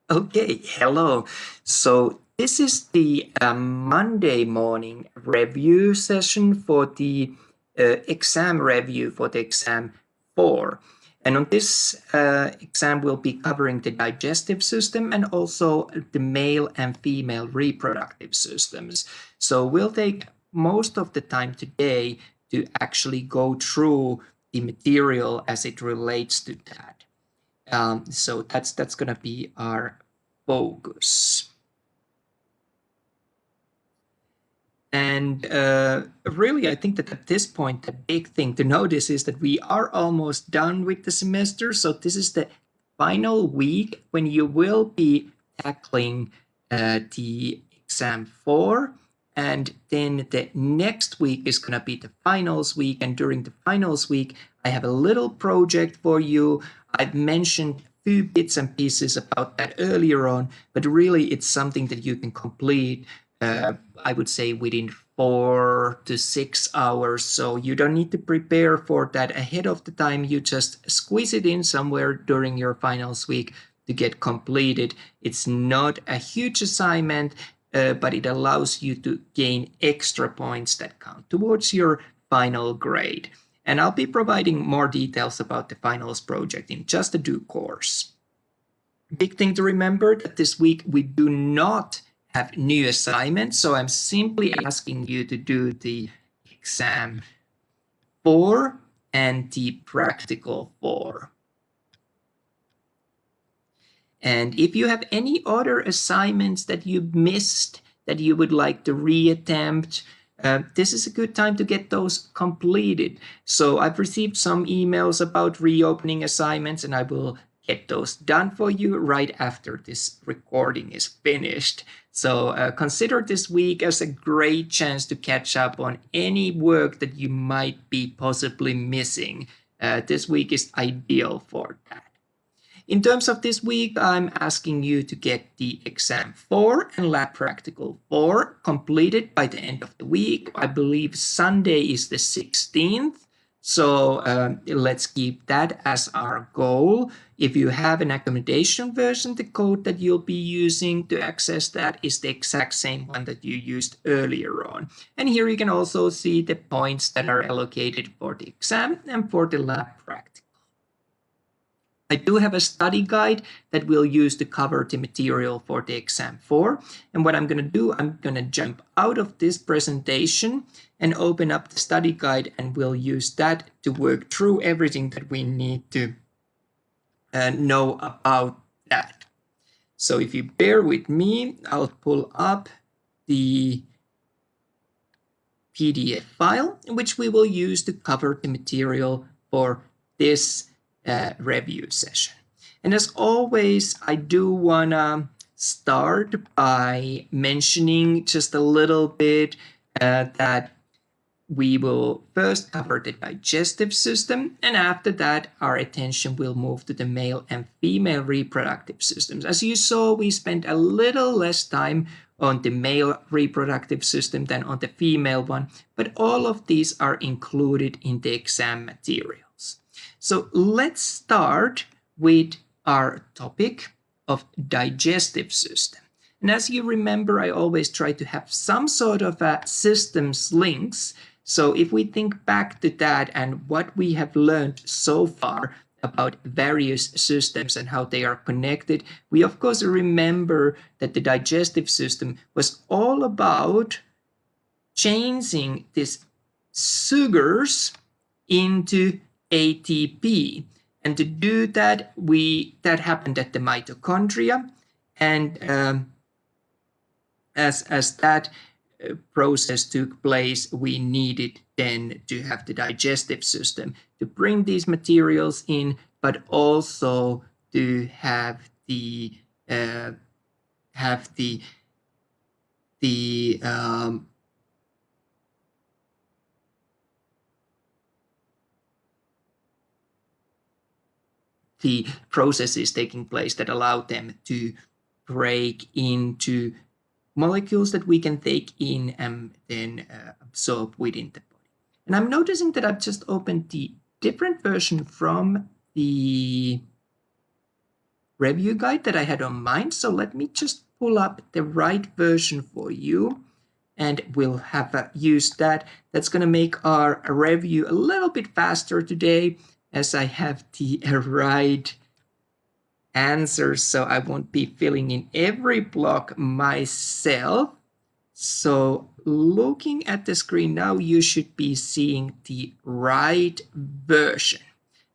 Okay, hello. So this is the Monday morning review session for the exam review for the exam 4. And on this exam, we'll be covering the digestive system and also the male and female reproductive systems. So we'll take most of the time today to actually go through the material as it relates to that. So that's going to be our focus. And really, I think that at this point, the big thing to notice is that we are almost done with the semester. So this is the final week when you will be tackling the exam 4. And then the next week is going to be the finals week. And during the finals week, I have a little project for you. I've mentioned a few bits and pieces about that earlier on, but really it's something that you can complete I would say within 4 to 6 hours. So you don't need to prepare for that ahead of the time. You just squeeze it in somewhere during your finals week to get completed. It's not a huge assignment, but it allows you to gain extra points that count towards your final grade. And I'll be providing more details about the finals project in just a due course. Big thing to remember that this week we do not have new assignments, so I'm simply asking you to do the exam 4 and the practical 4. And if you have any other assignments that you missed that you would like to reattempt, this is a good time to get those completed. So I've received some emails about reopening assignments, and I will get those done for you right after this recording is finished. So consider this week as a great chance to catch up on any work that you might be possibly missing. This week is ideal for that. In terms of this week, I'm asking you to get the exam 4 and lab practical 4 completed by the end of the week. I believe Sunday is the 16th. So let's keep that as our goal. If you have an accommodation version, the code that you'll be using to access that is the exact same one that you used earlier on. And here you can also see the points that are allocated for the exam and for the lab practical. I do have a study guide that we'll use to cover the material for the exam 4. And what I'm going to do, I'm going to jump out of this presentation and open up the study guide, and we'll use that to work through everything that we need to know about that. So if you bear with me, I'll pull up the PDF file, which we will use to cover the material for this review session. And as always, I do want to start by mentioning just a little bit that we will first cover the digestive system, and after that our attention will move to the male and female reproductive systems. As you saw, we spent a little less time on the male reproductive system than on the female one, but all of these are included in the exam materials. So let's start with our topic of digestive system. And as you remember, I always try to have some sort of a systems links. So if we think back to that and what we have learned so far about various systems and how they are connected, we of course remember that the digestive system was all about changing these sugars into ATP. And to do that, that happened at the mitochondria. And as that process took place, we needed then to have the digestive system to bring these materials in, but also to have the processes taking place that allow them to break into molecules that we can take in and then absorb within the body. And I'm noticing that I've just opened the different version from the review guide that I had on mine. So let me just pull up the right version for you, and we'll have used that. That's going to make our review a little bit faster today, as I have the right answers, so I won't be filling in every block myself. So looking at the screen now, you should be seeing the right version.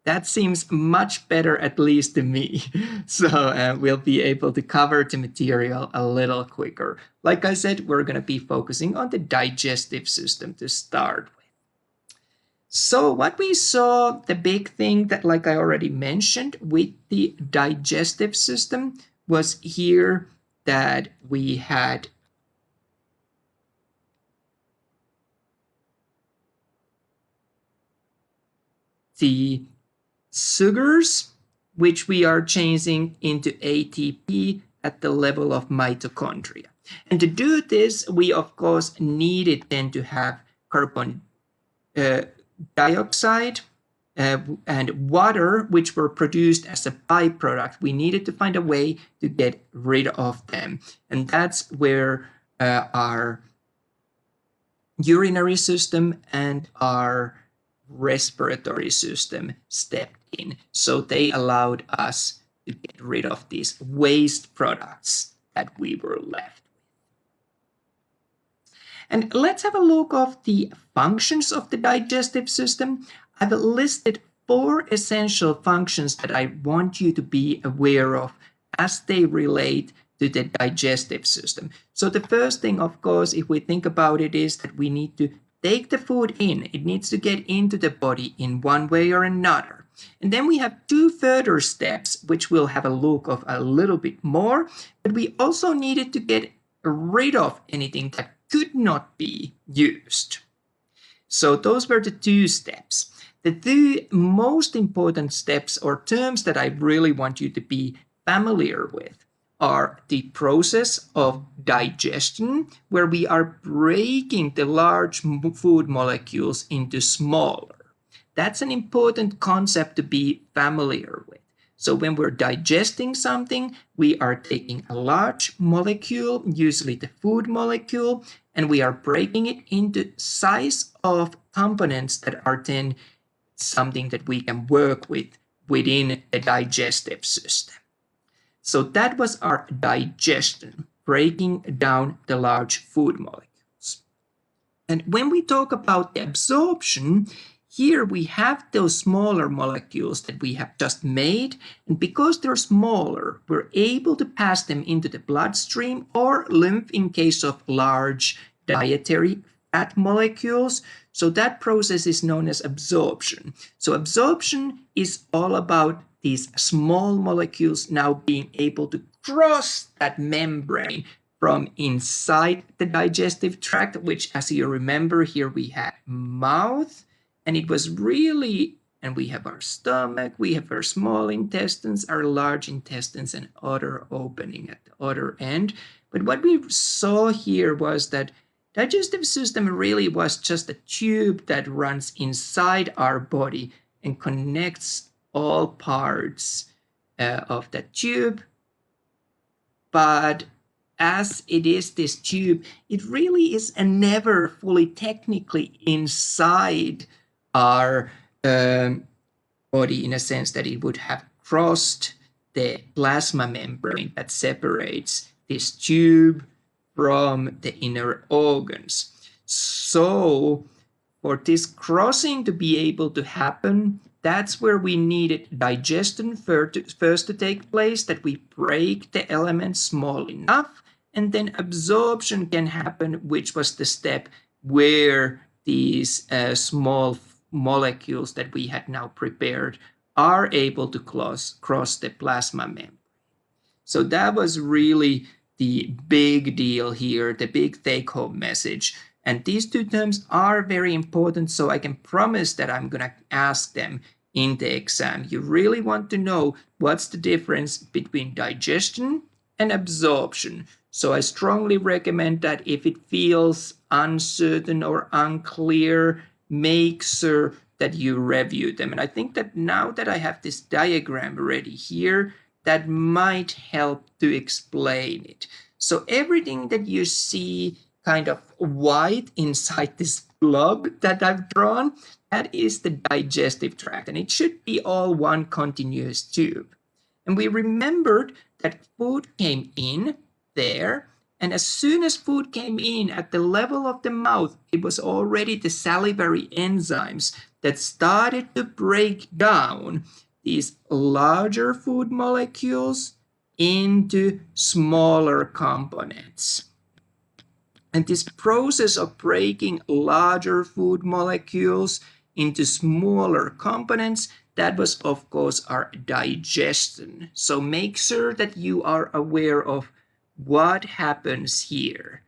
That seems much better, at least to me. So we'll be able to cover the material a little quicker. Like I said, we're going to be focusing on the digestive system to start with. So what we saw, the big thing that, like I already mentioned, with the digestive system was here that we had the sugars, which we are changing into ATP at the level of mitochondria. And to do this, we of course needed then to have carbon dioxide and water, which were produced as a byproduct. We needed to find a way to get rid of them. And that's where our urinary system and our respiratory system stepped in. So they allowed us to get rid of these waste products that we were left. And let's have a look of the functions of the digestive system. I've listed 4 essential functions that I want you to be aware of as they relate to the digestive system. So the first thing, of course, if we think about it, is that we need to take the food in. It needs to get into the body in one way or another. And then we have 2 further steps, which we'll have a look of a little bit more. But we also needed to get rid of anything that could not be used. So those were the 2 steps. The 2 most important steps or terms that I really want you to be familiar with are the process of digestion, where we are breaking the large food molecules into smaller. That's an important concept to be familiar with. So when we're digesting something, we are taking a large molecule, usually the food molecule, and we are breaking it into size of components that are then something that we can work with within the digestive system. So that was our digestion, breaking down the large food molecules. And when we talk about the absorption, here we have those smaller molecules that we have just made, and because they're smaller, we're able to pass them into the bloodstream or lymph in case of large dietary fat molecules. So that process is known as absorption. So absorption is all about these small molecules now being able to cross that membrane from inside the digestive tract, which, as you remember, here we had mouth, and it was really, and we have our stomach, we have our small intestines, our large intestines, and other opening at the other end. But what we saw here was that digestive system really was just a tube that runs inside our body and connects all parts of that tube. But as it is this tube, it really is never fully technically inside our body, in a sense that it would have crossed the plasma membrane that separates this tube from the inner organs. So for this crossing to be able to happen, that's where we needed digestion first to take place, that we break the elements small enough, and then absorption can happen, which was the step where these small molecules that we had now prepared are able to cross the plasma membrane. So that was really the big deal here, the big take-home message. And these 2 terms are very important, so I can promise that I'm going to ask them in the exam. You really want to know what's the difference between digestion and absorption. So I strongly recommend that if it feels uncertain or unclear, make sure that you review them. And I think that now that I have this diagram ready here, that might help to explain it. So everything that you see kind of white inside this blob that I've drawn, that is the digestive tract, and it should be all one continuous tube. And we remembered that food came in there, and as soon as food came in at the level of the mouth, it was already the salivary enzymes that started to break down these larger food molecules into smaller components. And this process of breaking larger food molecules into smaller components, that was, of course, our digestion. So make sure that you are aware of what happens here.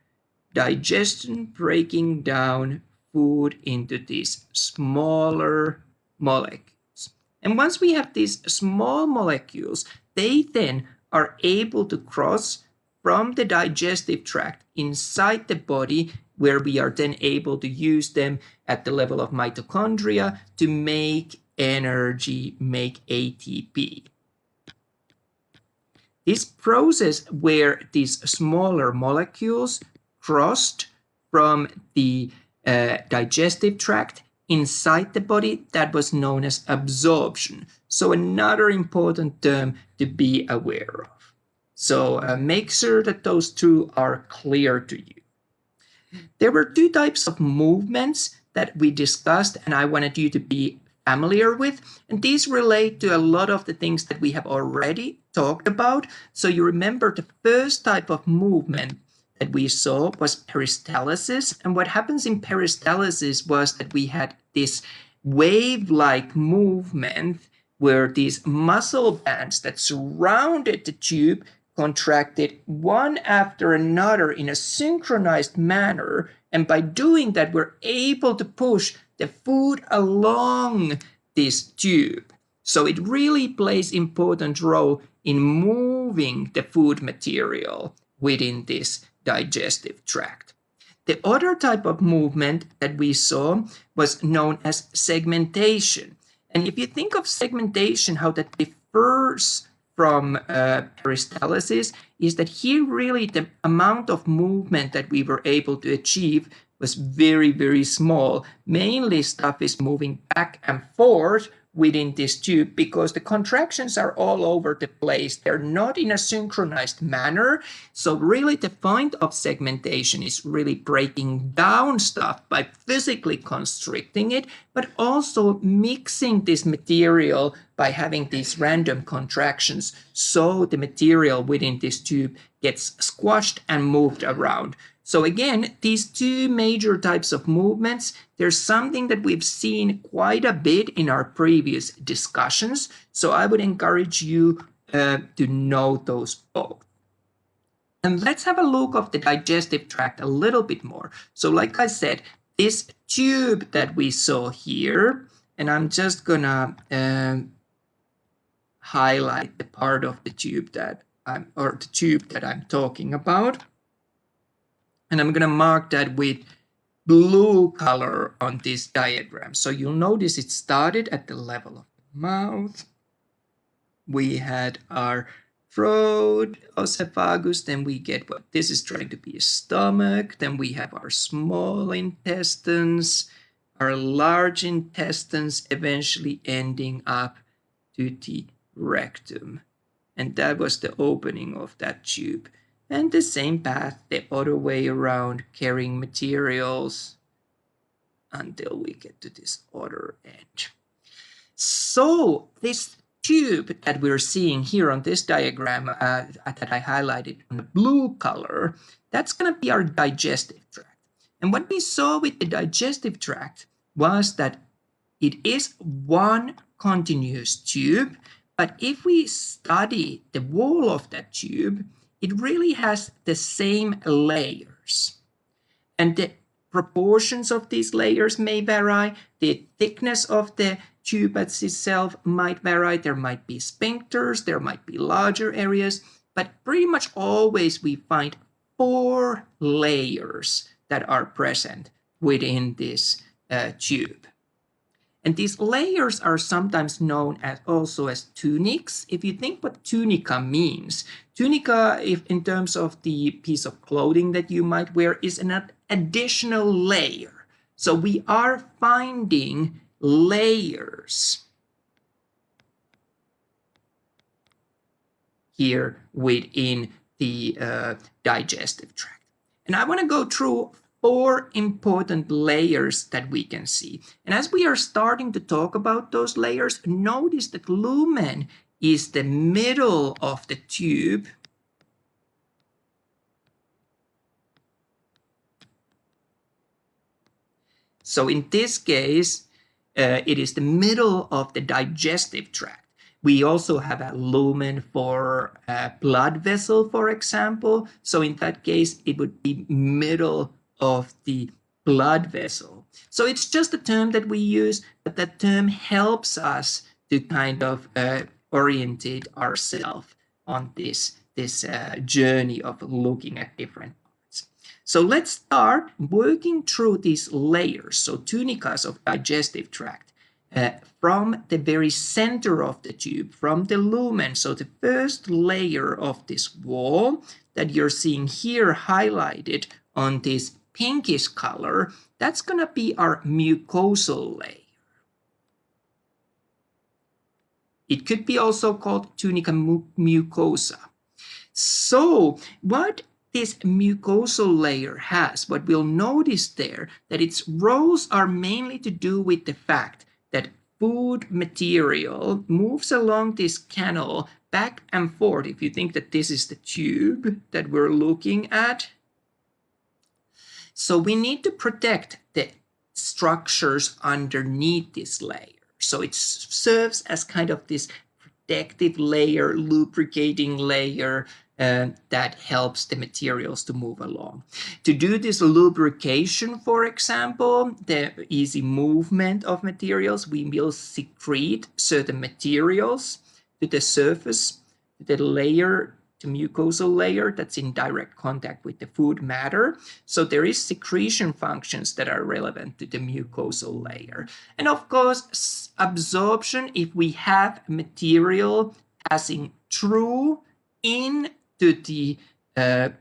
Digestion, breaking down food into these smaller molecules. And once we have these small molecules, they then are able to cross from the digestive tract inside the body, where we are then able to use them at the level of mitochondria to make energy, make ATP. This process where these smaller molecules crossed from the digestive tract inside the body, that was known as absorption. So another important term to be aware of. So make sure that those two are clear to you. There were two types of movements that we discussed, and I wanted you to be familiar with, and these relate to a lot of the things that we have already talked about. So you remember the first type of movement that we saw was peristalsis, and what happens in peristalsis was that we had this wave-like movement where these muscle bands that surrounded the tube contracted one after another in a synchronized manner, and by doing that we're able to push the food along this tube. So it really plays an important role in moving the food material within this digestive tract. The other type of movement that we saw was known as segmentation. And if you think of segmentation, how that differs from peristalsis, is that here really the amount of movement that we were able to achieve was very, very small. Mainly stuff is moving back and forth within this tube because the contractions are all over the place. They're not in a synchronized manner. So really the point of segmentation is really breaking down stuff by physically constricting it, but also mixing this material by having these random contractions so the material within this tube gets squashed and moved around. So again, these two major types of movements, there's something that we've seen quite a bit in our previous discussions. So I would encourage you to know those both. And let's have a look of the digestive tract a little bit more. So like I said, this tube that we saw here, and I'm just gonna highlight the part of the tube that I'm talking about. And I'm going to mark that with blue color on this diagram. So you'll notice it started at the level of the mouth. We had our throat, esophagus, then we get what this is trying to be a stomach. Then we have our small intestines, our large intestines, eventually ending up to the rectum. And that was the opening of that tube. And the same path the other way around, carrying materials until we get to this other end. So this tube that we're seeing here on this diagram that I highlighted in the blue color, that's going to be our digestive tract. And what we saw with the digestive tract was that it is one continuous tube, but if we study the wall of that tube, it really has the same layers. And the proportions of these layers may vary. The thickness of the tube itself might vary. There might be sphincters, there might be larger areas, but pretty much always we find 4 layers that are present within this tube. And these layers are sometimes known as also as tunics. If you think what tunica means, tunica, if in terms of the piece of clothing that you might wear, is an additional layer. So we are finding layers here within the digestive tract. And I want to go through 4 important layers that we can see. And as we are starting to talk about those layers, notice that lumen is the middle of the tube. So in this case, it is the middle of the digestive tract. We also have a lumen for a blood vessel, for example. So in that case, it would be middle of the blood vessel. So it's just a term that we use, but that term helps us to kind of orientate ourselves on this journey of looking at different parts. So let's start working through these layers, so tunicas of digestive tract. From the very center of the tube, from the lumen, so the first layer of this wall that you're seeing here highlighted on this pinkish color, that's going to be our mucosal layer. It could be also called tunica mucosa. So what this mucosal layer has, what we'll notice there, that its roles are mainly to do with the fact that food material moves along this canal back and forth. If you think that this is the tube that we're looking at. So we need to protect the structures underneath this layer. So it serves as kind of this protective layer, lubricating layer, that helps the materials to move along. To do this lubrication, for example, the easy movement of materials, we will secrete certain materials to the surface, the layer, the mucosal layer that's in direct contact with the food matter. So there is secretion functions that are relevant to the mucosal layer. And of course, absorption, if we have material passing through into the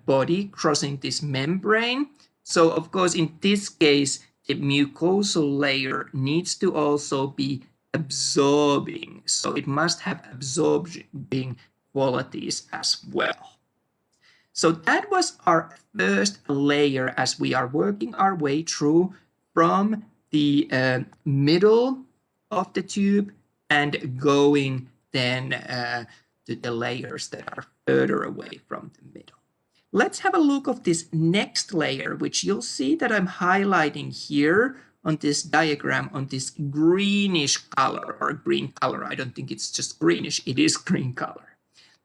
body, crossing this membrane. So of course, in this case, the mucosal layer needs to also be absorbing. So it must have absorbing qualities as well. So that was our first layer as we are working our way through from the middle of the tube and going then to the layers that are further away from the middle. Let's have a look of this next layer, which you'll see that I'm highlighting here on this diagram on this greenish color or green color. I don't think it's just greenish, it is green color.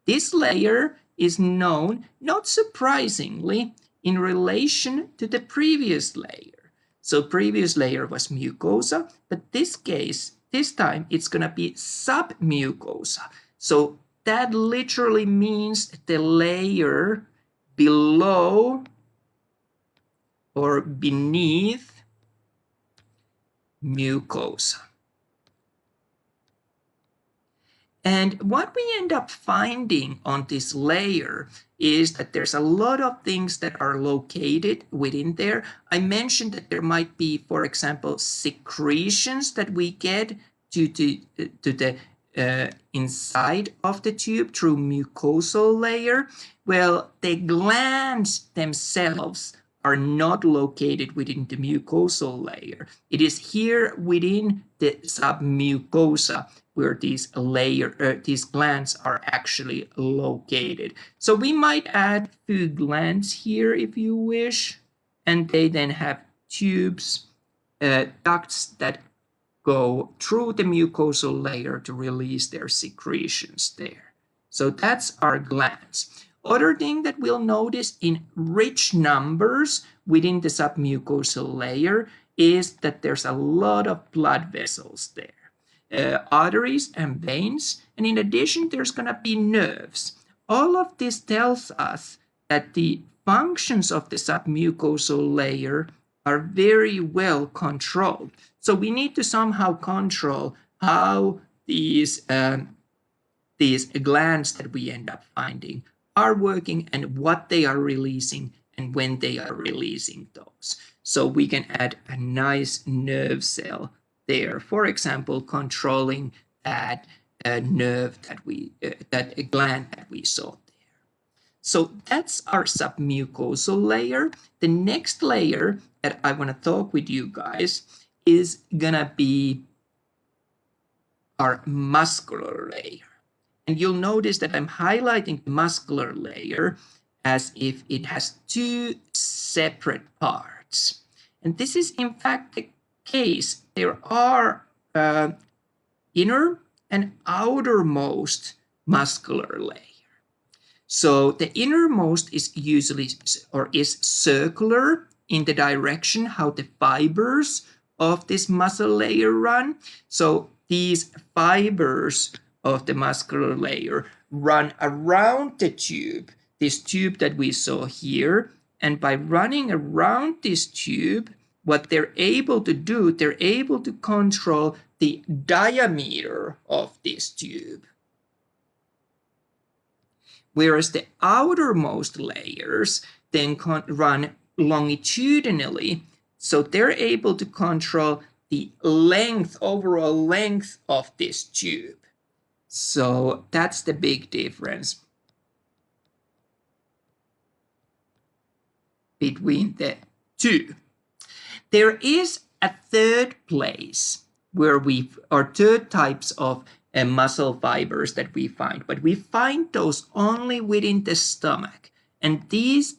This layer is known, not surprisingly, in relation to the previous layer. So previous layer was mucosa, but this time it's going to be submucosa. So that literally means the layer below or beneath mucosa. And what we end up finding on this layer is that there's a lot of things that are located within there. I mentioned that there might be, for example, secretions that we get to the inside of the tube through mucosal layer. Well, the glands themselves are not located within the mucosal layer. It is here within the submucosa where these glands are actually located. So we might add few glands here if you wish, and they then have tubes, ducts that go through the mucosal layer to release their secretions there. So that's our glands. Other thing that we'll notice in rich numbers within the submucosal layer is that there's a lot of blood vessels there. Arteries and veins, and in addition there's going to be nerves. All of this tells us that the functions of the submucosal layer are very well controlled. So we need to somehow control how these glands that we end up finding are working and what they are releasing and when they are releasing those. So we can add a nice nerve cell there, for example, controlling that nerve that gland that we saw there. So that's our submucosal layer. The next layer that I want to talk with you guys is gonna be our muscular layer. And you'll notice that I'm highlighting the muscular layer as if it has two separate parts. And this is in fact the case. There are inner and outermost muscular layer. So the innermost is usually or is circular in the direction how the fibers of this muscle layer run. So these fibers of the muscular layer run around the tube, this tube that we saw here. And by running around this tube, what they're able to do, they're able to control the diameter of this tube. Whereas the outermost layers then run longitudinally, so they're able to control the length, overall length of this tube. So that's the big difference between the two. There is a third place where third types of muscle fibers that we find, but we find those only within the stomach. And these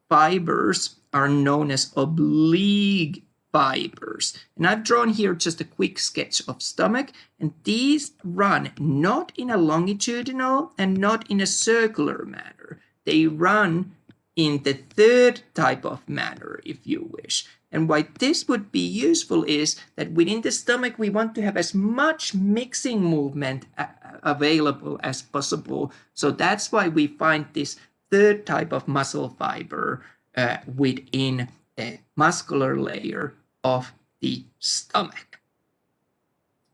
fibers are known as oblique fibers. And I've drawn here just a quick sketch of stomach, and these run not in a longitudinal and not in a circular manner. They run in the third type of manner, if you wish. And why this would be useful is that within the stomach, we want to have as much mixing movement available as possible. So that's why we find this third type of muscle fiber within the muscular layer of the stomach.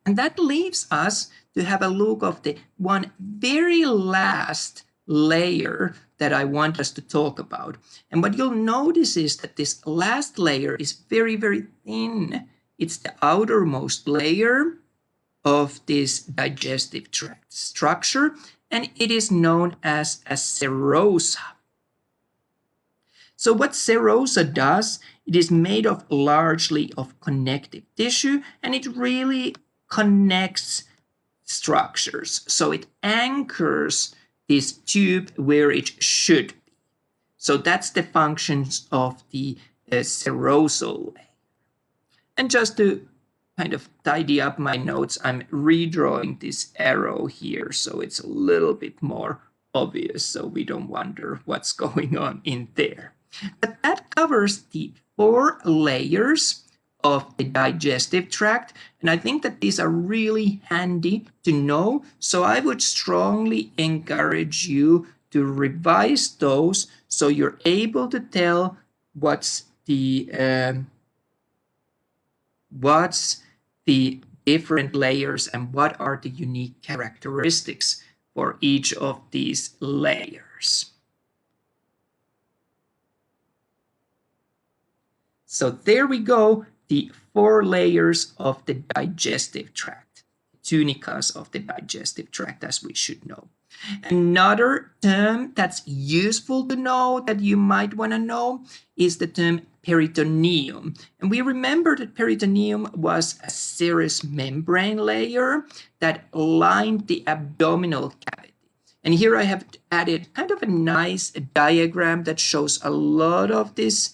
And that leaves us to have a look of the one very last layer that I want us to talk about. And what you'll notice is that this last layer is very, very thin. It's the outermost layer of this digestive tract structure, and it is known as a serosa. So what serosa does, it is made of largely of connective tissue, and it really connects structures. So it anchors this tube where it should be. So that's the functions of the serosal layer. And just to kind of tidy up my notes, I'm redrawing this arrow here so it's a little bit more obvious so we don't wonder what's going on in there. But that covers the 4 layers of the digestive tract, and I think that these are really handy to know, so I would strongly encourage you to revise those so you're able to tell what's the different layers and what are the unique characteristics for each of these layers. So there we go, the 4 layers of the digestive tract, tunicas of the digestive tract, as we should know. Another term that's useful to know that you might want to know is the term peritoneum. And we remember that peritoneum was a serous membrane layer that lined the abdominal cavity. And here I have added kind of a nice diagram that shows a lot of this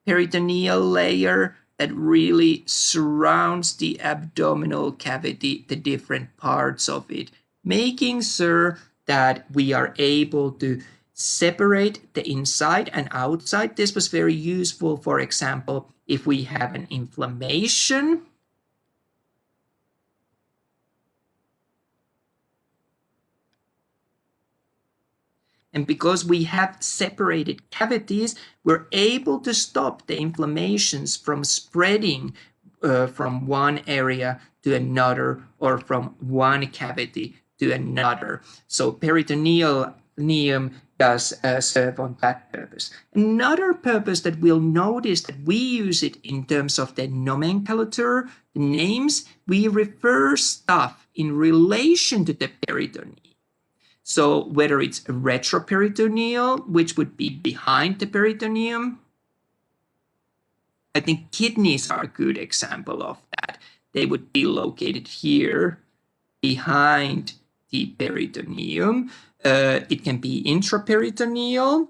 peritoneal layer that really surrounds the abdominal cavity, the different parts of it, making sure that we are able to separate the inside and outside. This was very useful, for example, if we have an inflammation. And because we have separated cavities, we're able to stop the inflammations from spreading from one area to another or from one cavity to another. So peritoneum does serve on that purpose. Another purpose that we'll notice that we use it in terms of the nomenclature, the names, we refer stuff in relation to the peritoneum. So whether it's retroperitoneal, which would be behind the peritoneum, I think kidneys are a good example of that. They would be located here behind the peritoneum. It can be intraperitoneal.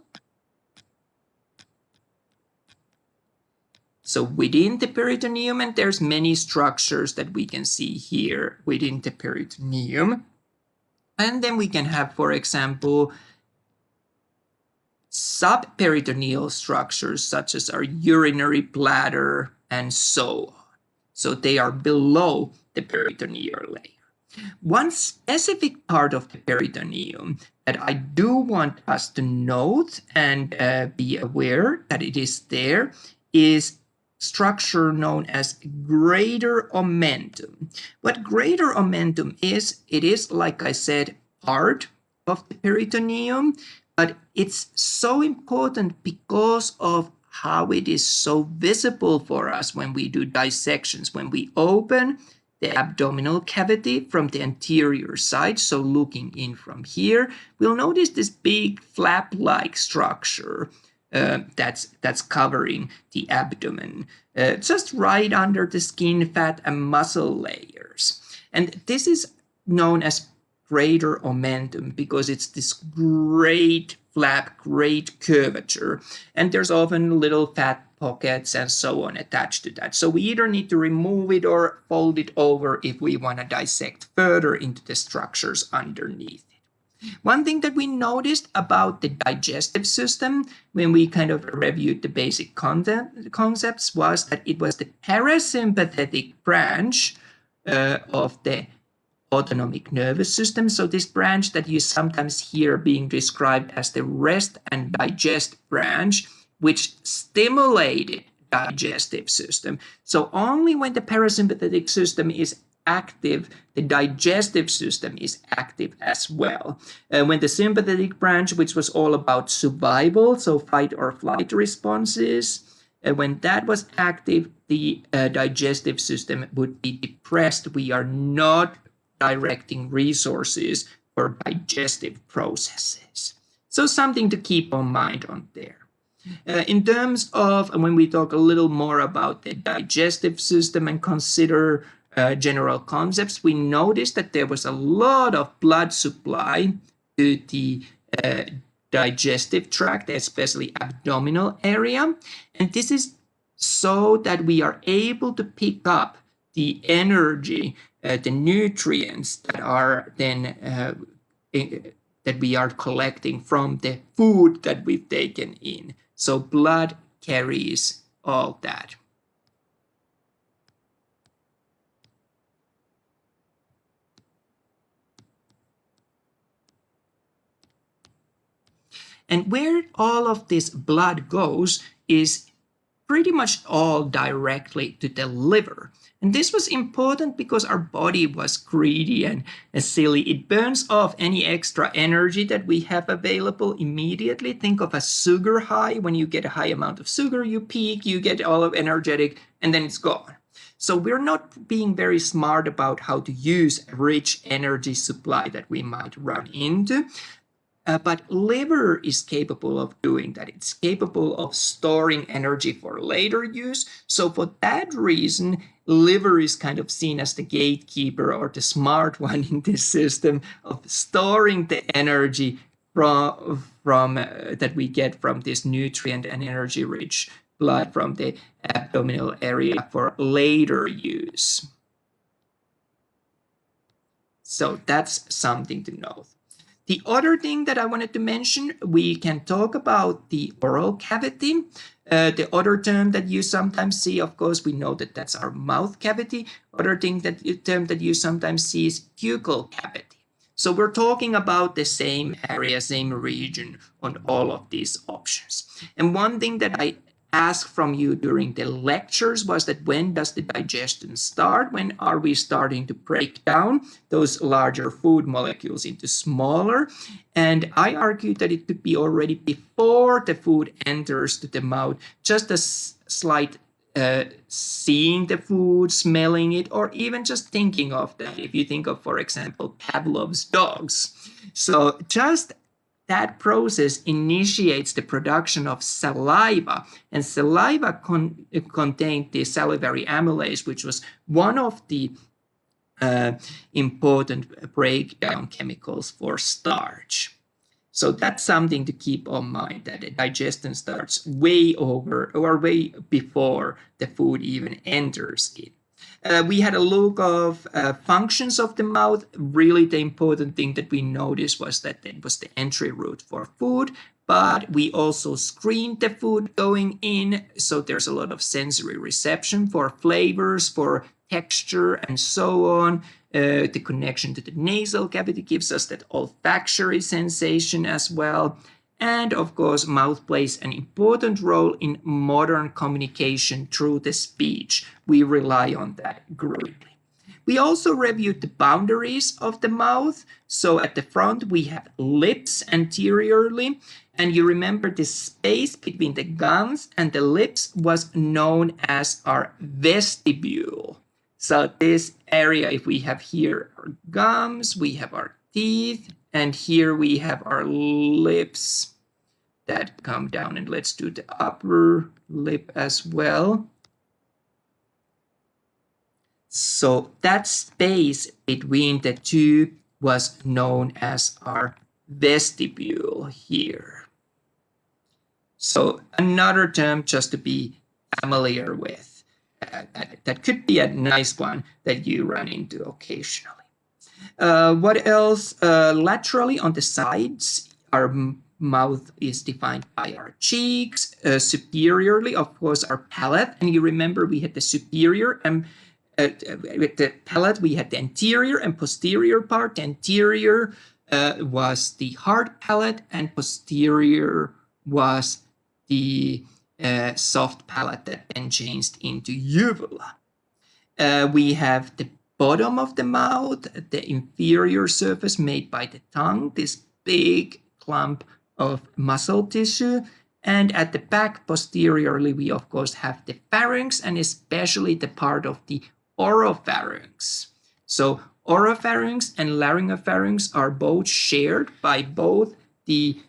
So within the peritoneum, and there's many structures that we can see here within the peritoneum. And then we can have, for example, subperitoneal structures such as our urinary bladder and so on. So they are below the peritoneal layer. One specific part of the peritoneum that I do want us to note and be aware that it is there is structure known as greater omentum. What greater omentum is, it is, like I said, part of the peritoneum, but it's so important because of how it is so visible for us when we do dissections. When we open the abdominal cavity from the anterior side, so looking in from here, we'll notice this big flap-like structure that's covering the abdomen, just right under the skin, fat, and muscle layers. And this is known as greater omentum because it's this great flap, great curvature, and there's often little fat pockets and so on attached to that. So we either need to remove it or fold it over if we want to dissect further into the structures underneath it. One thing that we noticed about the digestive system when we kind of reviewed the basic concepts was that it was the parasympathetic branch of the autonomic nervous system. So this branch that you sometimes hear being described as the rest and digest branch, which stimulated digestive system. So only when the parasympathetic system is active, the digestive system is active as well. When the sympathetic branch, which was all about survival, so fight or flight responses, when that was active, the digestive system would be depressed. We are not directing resources for digestive processes. So something to keep in mind on there. In terms of when we talk a little more about the digestive system and consider general concepts, we noticed that there was a lot of blood supply to the digestive tract, especially abdominal area. And this is so that we are able to pick up the energy, the nutrients that are then that we are collecting from the food that we've taken in. So blood carries all that. And where all of this blood goes is pretty much all directly to the liver. And this was important because our body was greedy and silly. It burns off any extra energy that we have available immediately. Think of a sugar high. When you get a high amount of sugar, you peak, you get all of energetic, and then it's gone. So we're not being very smart about how to use a rich energy supply that we might run into. But liver is capable of doing that. It's capable of storing energy for later use. So for that reason, liver is kind of seen as the gatekeeper or the smart one in this system of storing the energy from that we get from this nutrient and energy-rich blood from the abdominal area for later use. So that's something to know. The other thing that I wanted to mention, we can talk about the oral cavity. The other term that you sometimes see, of course, we know that that's our mouth cavity. Other term that you sometimes see is buccal cavity. So we're talking about the same area, same region on all of these options. And one thing that I asked from you during the lectures was that when does the digestion start? When are we starting to break down those larger food molecules into smaller? And I argued that it could be already before the food enters to the mouth, just a slight seeing the food, smelling it, or even just thinking of that. If you think of, for example, Pavlov's dogs. So just that process initiates the production of saliva, and saliva contained the salivary amylase, which was one of the important breakdown chemicals for starch. So that's something to keep in mind, that the digestion starts way over or way before the food even enters in. We had a look of functions of the mouth. Really, the important thing that we noticed was that it was the entry route for food, but we also screened the food going in. So there's a lot of sensory reception for flavors, for texture, and so on. The connection to the nasal cavity gives us that olfactory sensation as well. And of course, mouth plays an important role in modern communication through the speech. We rely on that greatly. We also reviewed the boundaries of the mouth. So at the front, we have lips anteriorly. And you remember the space between the gums and the lips was known as our vestibule. So this area, if we have here our gums, we have our teeth, and here we have our lips that come down. And let's do the upper lip as well. So that space between the two was known as our vestibule here. So another term just to be familiar with. That could be a nice one that you run into occasionally. What else? Laterally on the sides, our mouth is defined by our cheeks. Superiorly, of course, our palate. And you remember we had the superior and with the palate, we had the anterior and posterior part. The anterior was the hard palate, and posterior was the soft palate that then changed into uvula. We have the bottom of the mouth, the inferior surface made by the tongue, this big clump of muscle tissue. And at the back, posteriorly, we of course have the pharynx, and especially the part of the oropharynx. So oropharynx and laryngopharynx are both shared by both the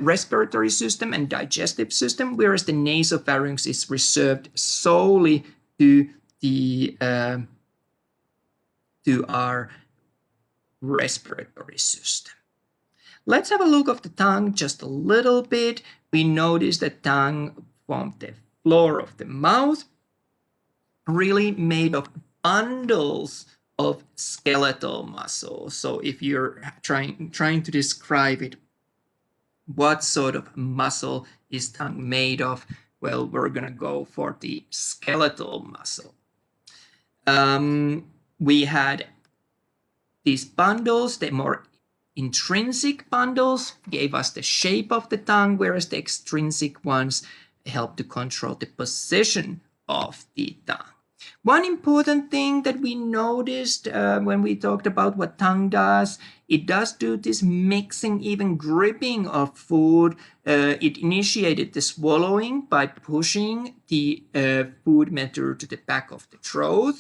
respiratory system and digestive system, whereas the nasopharynx is reserved solely to the to our respiratory system. Let's have a look of the tongue just a little bit. We notice that tongue formed the floor of the mouth, really made of bundles of skeletal muscle. So if you're trying to describe it, what sort of muscle is tongue made of? Well, we're going to go for the skeletal muscle. We had these bundles, the more intrinsic bundles gave us the shape of the tongue, whereas the extrinsic ones help to control the position of the tongue. One important thing that we noticed when we talked about what tongue does, it does do this mixing, even gripping of food. It initiated the swallowing by pushing the food matter to the back of the throat.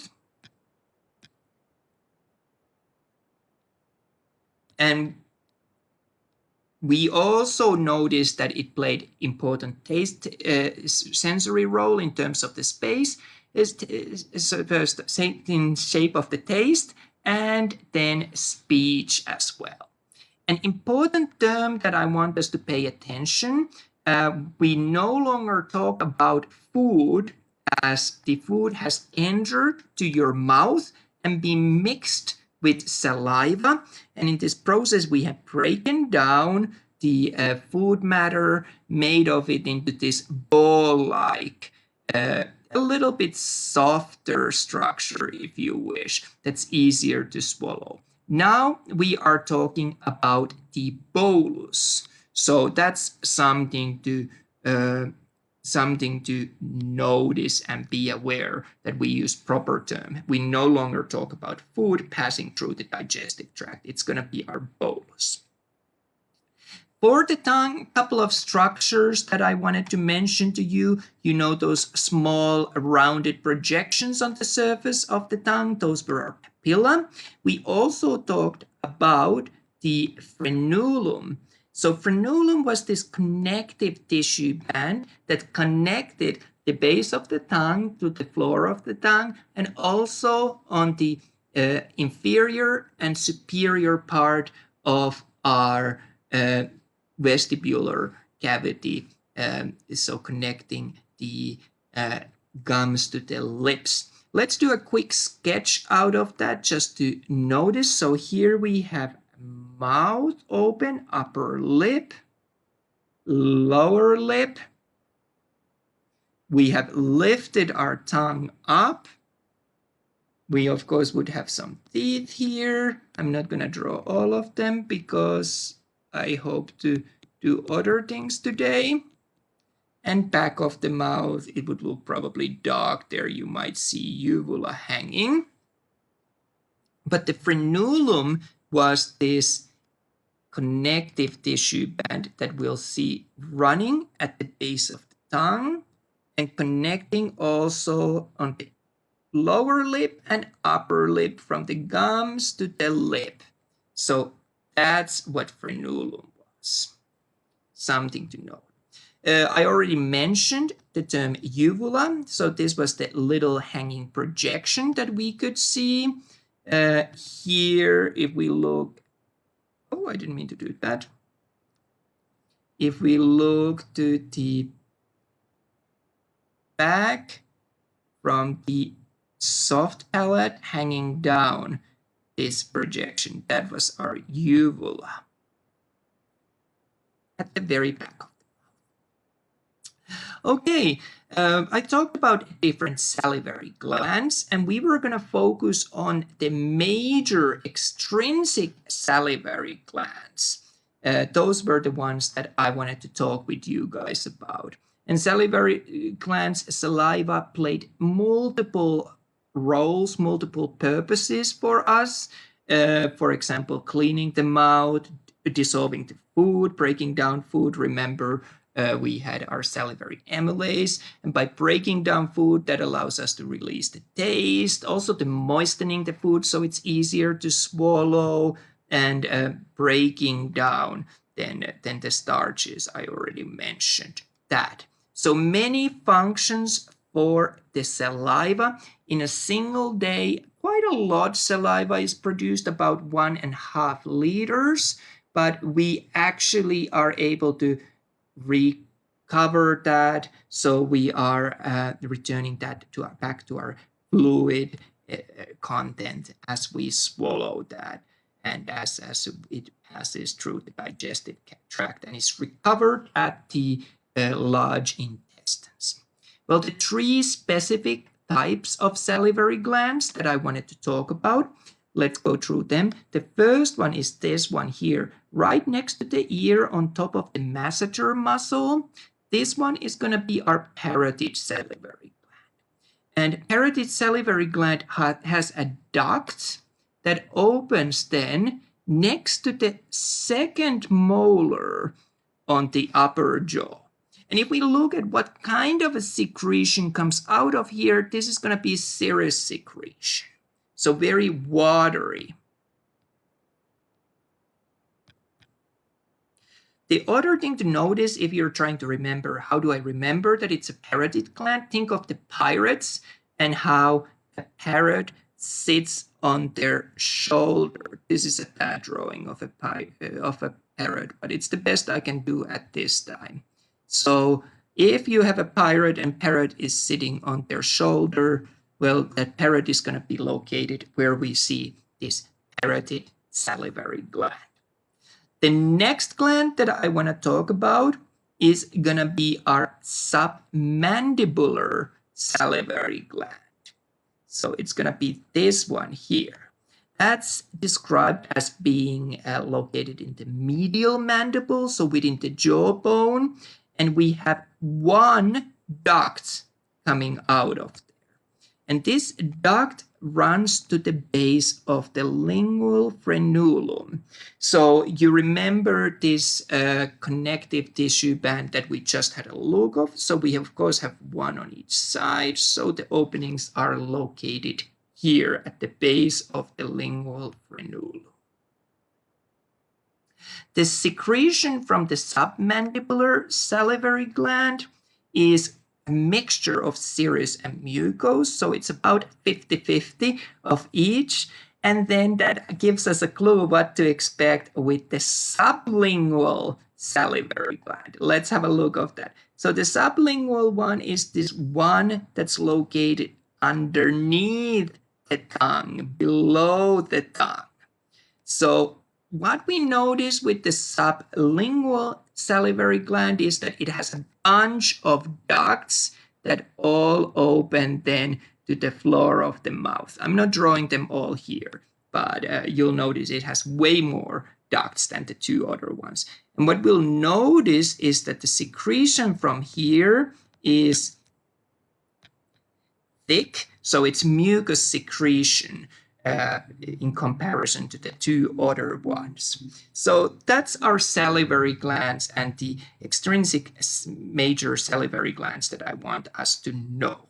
And we also noticed that it played important taste sensory role in terms of the space. Is first in shape of the taste, and then speech as well. An important term that I want us to pay attention, we no longer talk about food as the food has entered to your mouth and been mixed with saliva, and in this process we have broken down the food matter, made of it into this ball-like a little bit softer structure, if you wish, that's easier to swallow. Now we are talking about the bolus. So that's something to notice and be aware that we use proper term. We no longer talk about food passing through the digestive tract. It's going to be our bolus. For the tongue, a couple of structures that I wanted to mention to you. You know those small rounded projections on the surface of the tongue? Those were our papilla. We also talked about the frenulum. So frenulum was this connective tissue band that connected the base of the tongue to the floor of the tongue, and also on the inferior and superior part of our vestibular cavity, so connecting the gums to the lips. Let's do a quick sketch out of that just to notice. So here we have mouth open, upper lip, lower lip. We have lifted our tongue up. We, of course, would have some teeth here. I'm not going to draw all of them because I hope to do other things today. And back of the mouth, it would look probably dark. There you might see uvula hanging. But the frenulum was this connective tissue band that we'll see running at the base of the tongue and connecting also on the lower lip and upper lip from the gums to the lip. So that's what frenulum was. Something to know. I already mentioned the term uvula. So this was the little hanging projection that we could see. Here, if we look, oh, I didn't mean to do that. If we look to the back from the soft palate hanging down this projection, that was our uvula at the very back of the mouth. Okay, I talked about different salivary glands, and we were going to focus on the major extrinsic salivary glands. Those were the ones that I wanted to talk with you guys about. And salivary glands, saliva played multiple roles, multiple purposes for us. For example, cleaning the mouth, dissolving the food, breaking down food. Remember, we had our salivary amylase, and by breaking down food, that allows us to release the taste, also to moistening the food so it's easier to swallow, and breaking down then the starches. I already mentioned that. So many functions for the saliva. In a single day, quite a lot saliva is produced, about 1.5 liters, but we actually are able to recover that, so we are returning that back to our fluid content as we swallow that, and as it passes through the digestive tract and is recovered at the large intestines. Well, the 3 specific types of salivary glands that I wanted to talk about, let's go through them. The first one is this one here, right next to the ear on top of the masseter muscle. This one is going to be our parotid salivary gland. And parotid salivary gland has a duct that opens then next to the second molar on the upper jaw. And if we look at what kind of a secretion comes out of here, this is going to be serous secretion. So very watery. The other thing to notice, if you're trying to remember, how do I remember that it's a parotid gland? Think of the pirates and how a parrot sits on their shoulder. This is a bad drawing of a parrot, but it's the best I can do at this time. So if you have a parrot and parrot is sitting on their shoulder, well, that parrot is going to be located where we see this parotid salivary gland. The next gland that I want to talk about is going to be our submandibular salivary gland. So it's going to be this one here. That's described as being located in the medial mandible, so within the jawbone, and we have one duct coming out of there. And this duct runs to the base of the lingual frenulum. So you remember this connective tissue band that we just had a look of. So we of course have one on each side. So the openings are located here at the base of the lingual frenulum. The secretion from the submandibular salivary gland is a mixture of serous and mucose, so it's about 50-50 of each. And then that gives us a clue what to expect with the sublingual salivary gland. Let's have a look of that. So the sublingual one is this one that's located underneath the tongue, below the tongue. So what we notice with the sublingual salivary gland is that it has a bunch of ducts that all open then to the floor of the mouth. I'm not drawing them all here, but you'll notice it has way more ducts than the two other ones. And what we'll notice is that the secretion from here is thick, so it's mucus secretion. In comparison to the two other ones. So that's our salivary glands and the extrinsic major salivary glands that I want us to know.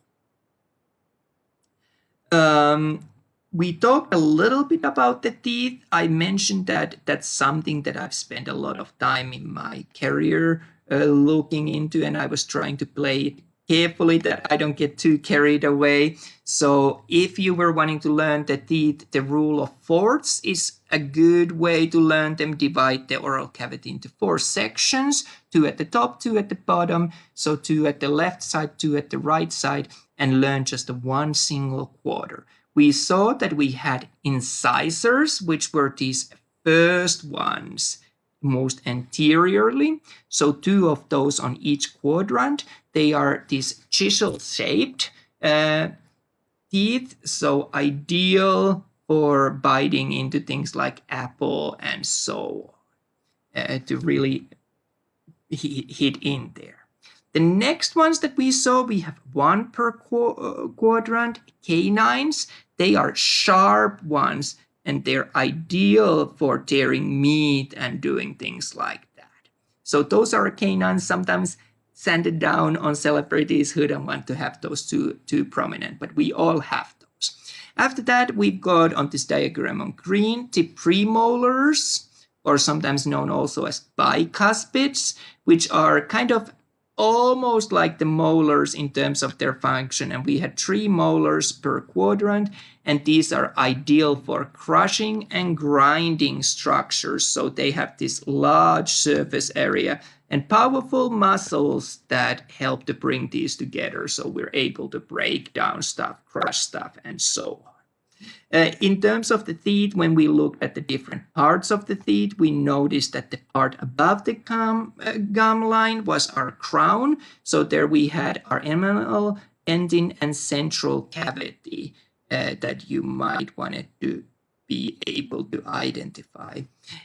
We talked a little bit about the teeth. I mentioned that that's something that I've spent a lot of time in my career looking into, and I was trying to play it carefully that I don't get too carried away. So if you were wanting to learn the teeth, the rule of fourths is a good way to learn them. Divide the oral cavity into 4 sections, 2 at the top, 2 at the bottom. So 2 at the left side, 2 at the right side, and learn just the one single quarter. We saw that we had incisors, which were these first ones most anteriorly. So 2 of those on each quadrant. They are these chisel-shaped teeth, so ideal for biting into things like apple and so on, to really hit in there. The next ones that we saw, we have 1 per quadrant, canines. They are sharp ones, and they're ideal for tearing meat and doing things like that. So those are canines, sometimes sanded down on celebrities who don't want to have those too prominent, but we all have those. After that, we've got on this diagram on green, the premolars, or sometimes known also as bicuspids, which are kind of almost like the molars in terms of their function. And we had 3 molars per quadrant, and these are ideal for crushing and grinding structures. So they have this large surface area and powerful muscles that help to bring these together. So we're able to break down stuff, crush stuff, and so on. In terms of the teeth, when we look at the different parts of the teeth, we noticed that the part above the gum line was our crown. So there we had our enamel, ending, and central cavity that you might want to be able to identify.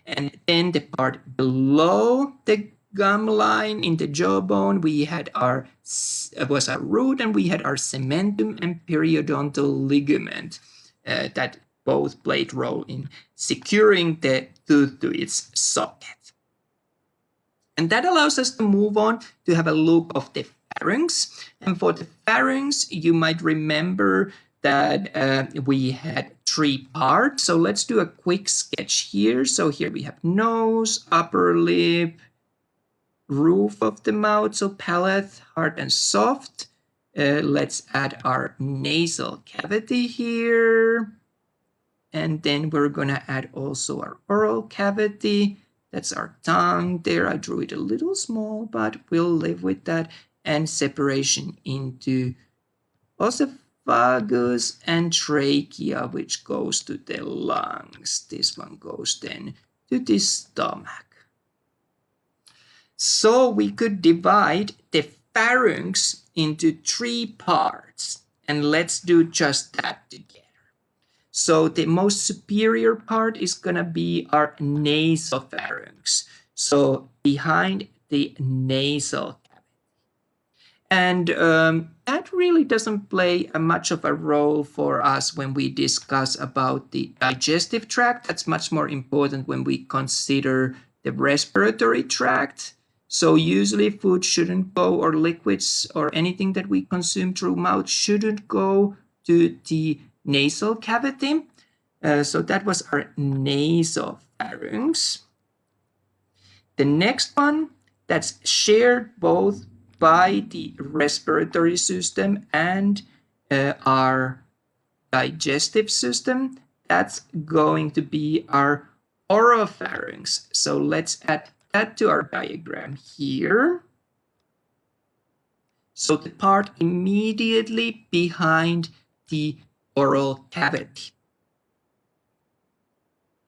And then the part below the gum line in the jawbone, we had was our root, and we had our cementum and periodontal ligament. That both played role in securing the tooth to its socket. And that allows us to move on to have a look of the pharynx. And for the pharynx, you might remember that we had 3 parts. So let's do a quick sketch here. So here we have nose, upper lip, roof of the mouth, so palate, hard and soft. Let's add our nasal cavity here. And then we're going to add also our oral cavity. That's our tongue there. I drew it a little small, but we'll live with that. And separation into esophagus and trachea, which goes to the lungs. This one goes then to the stomach. So we could divide the pharynx into 3 parts, and let's do just that together. So the most superior part is going to be our nasopharynx. So behind the nasal cavity. And that really doesn't play much of a role for us when we discuss about the digestive tract. That's much more important when we consider the respiratory tract. So usually food shouldn't go, or liquids or anything that we consume through mouth shouldn't go to the nasal cavity. So that was our nasopharynx. The next one that's shared both by the respiratory system and our digestive system, that's going to be our oropharynx. So let's add that to our diagram here. So the part immediately behind the oral cavity,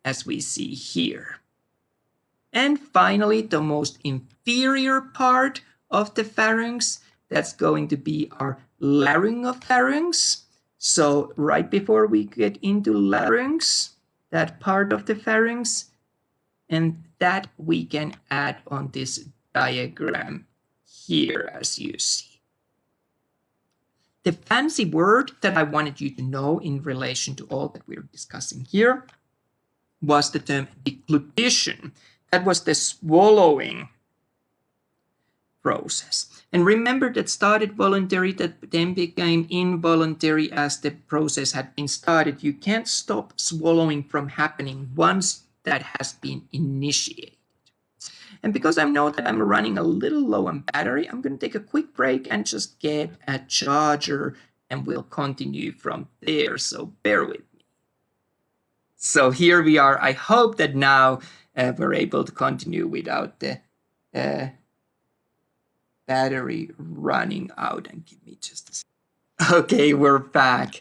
as we see here. And finally, the most inferior part of the pharynx, that's going to be our laryngopharynx. So right before we get into larynx, that part of the pharynx, and that we can add on this diagram here, as you see. The fancy word that I wanted you to know in relation to all that we're discussing here was the term deglutition. That was the swallowing process. And remember, that started voluntary, that then became involuntary as the process had been started. You can't stop swallowing from happening once that has been initiated. And because I know that I'm running a little low on battery, I'm going to take a quick break and just get a charger, and we'll continue from there. So bear with me. So here we are. I hope that now we're able to continue without the battery running out. And give me just a second. Okay, we're back.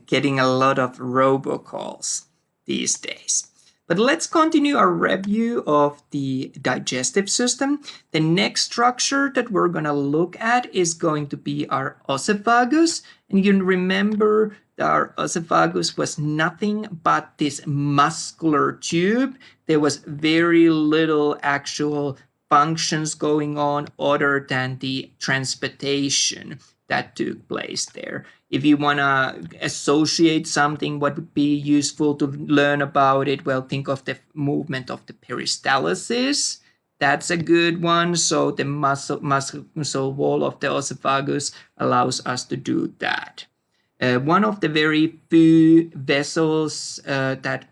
Getting a lot of robocalls these days. But let's continue our review of the digestive system. The next structure that we're going to look at is going to be our oesophagus. And you remember that our oesophagus was nothing but this muscular tube. There was very little actual functions going on other than the transportation that took place there. If you want to associate something, what would be useful to learn about it? Well, think of the movement of the peristalsis. That's a good one. So the muscle wall of the oesophagus allows us to do that. One of the very few vessels that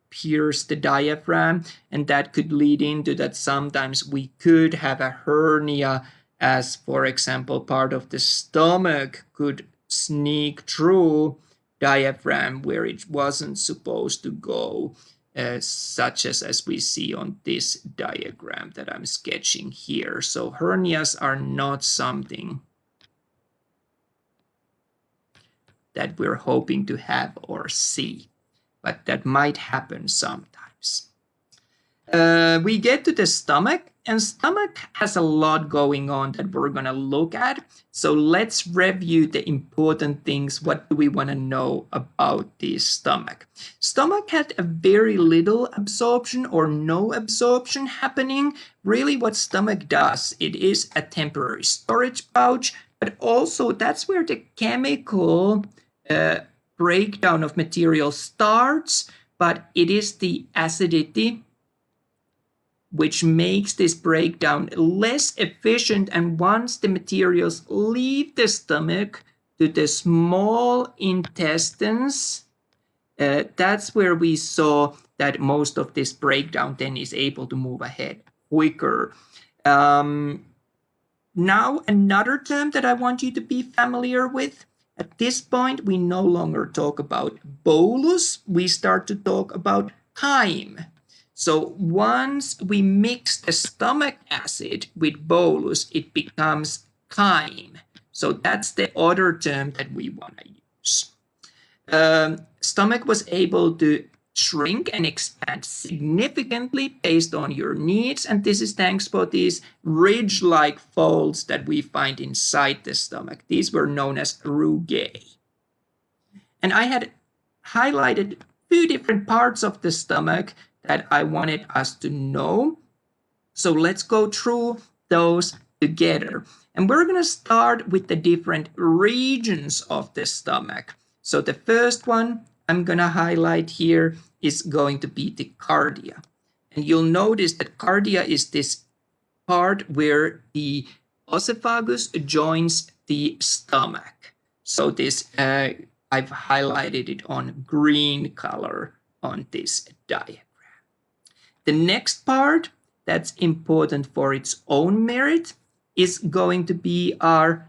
pierce the diaphragm, and that could lead into that sometimes we could have a hernia, as for example part of the stomach could sneak through diaphragm where it wasn't supposed to go, such as we see on this diagram that I'm sketching here. So hernias are not something that we're hoping to have or see, but that might happen sometimes. We get to the stomach, and stomach has a lot going on that we're going to look at. So let's review the important things. What do we want to know about the stomach? Stomach had a very little absorption or no absorption happening. Really what stomach does, it is a temporary storage pouch, but also that's where the chemical breakdown of material starts, but it is the acidity which makes this breakdown less efficient. And once the materials leave the stomach to the small intestines, that's where we saw that most of this breakdown then is able to move ahead quicker. Now, another term that I want you to be familiar with. At this point, we no longer talk about bolus. We start to talk about chyme. So once we mix the stomach acid with bolus, it becomes chyme. So that's the other term that we want to use. Stomach was able to shrink and expand significantly based on your needs, and this is thanks for these ridge-like folds that we find inside the stomach. These were known as rugae. And I had highlighted a few different parts of the stomach that I wanted us to know. So let's go through those together. And we're going to start with the different regions of the stomach. So the first one I'm going to highlight here is going to be the cardia. And you'll notice that cardia is this part where the esophagus joins the stomach. So this, I've highlighted it on green color on this diagram. The next part that's important for its own merit is going to be our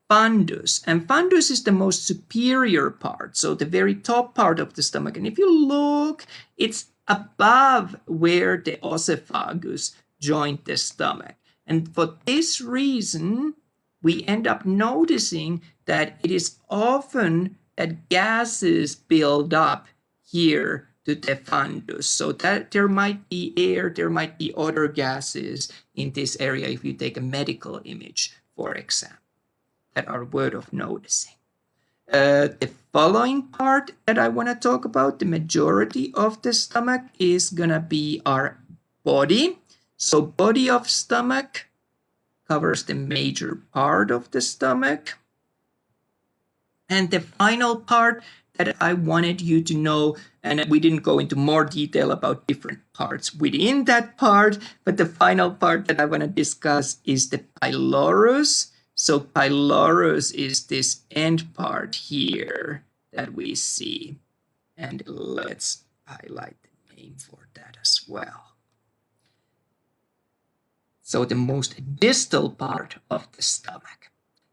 fundus. And fundus is the most superior part, so the very top part of the stomach. And if you look, it's above where the esophagus joined the stomach. And for this reason, we end up noticing that it is often that gases build up here to the fundus. So that there might be air, there might be other gases in this area if you take a medical image, for example, that are worth noticing. The following part that I want to talk about, the majority of the stomach, is going to be our body. So body of stomach covers the major part of the stomach. And the final part that I wanted you to know, and we didn't go into more detail about different parts within that part, but the final part that I want to discuss is the pylorus. So pylorus is this end part here that we see. And let's highlight the name for that as well. So the most distal part of the stomach.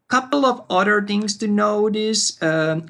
Couple of other things to notice.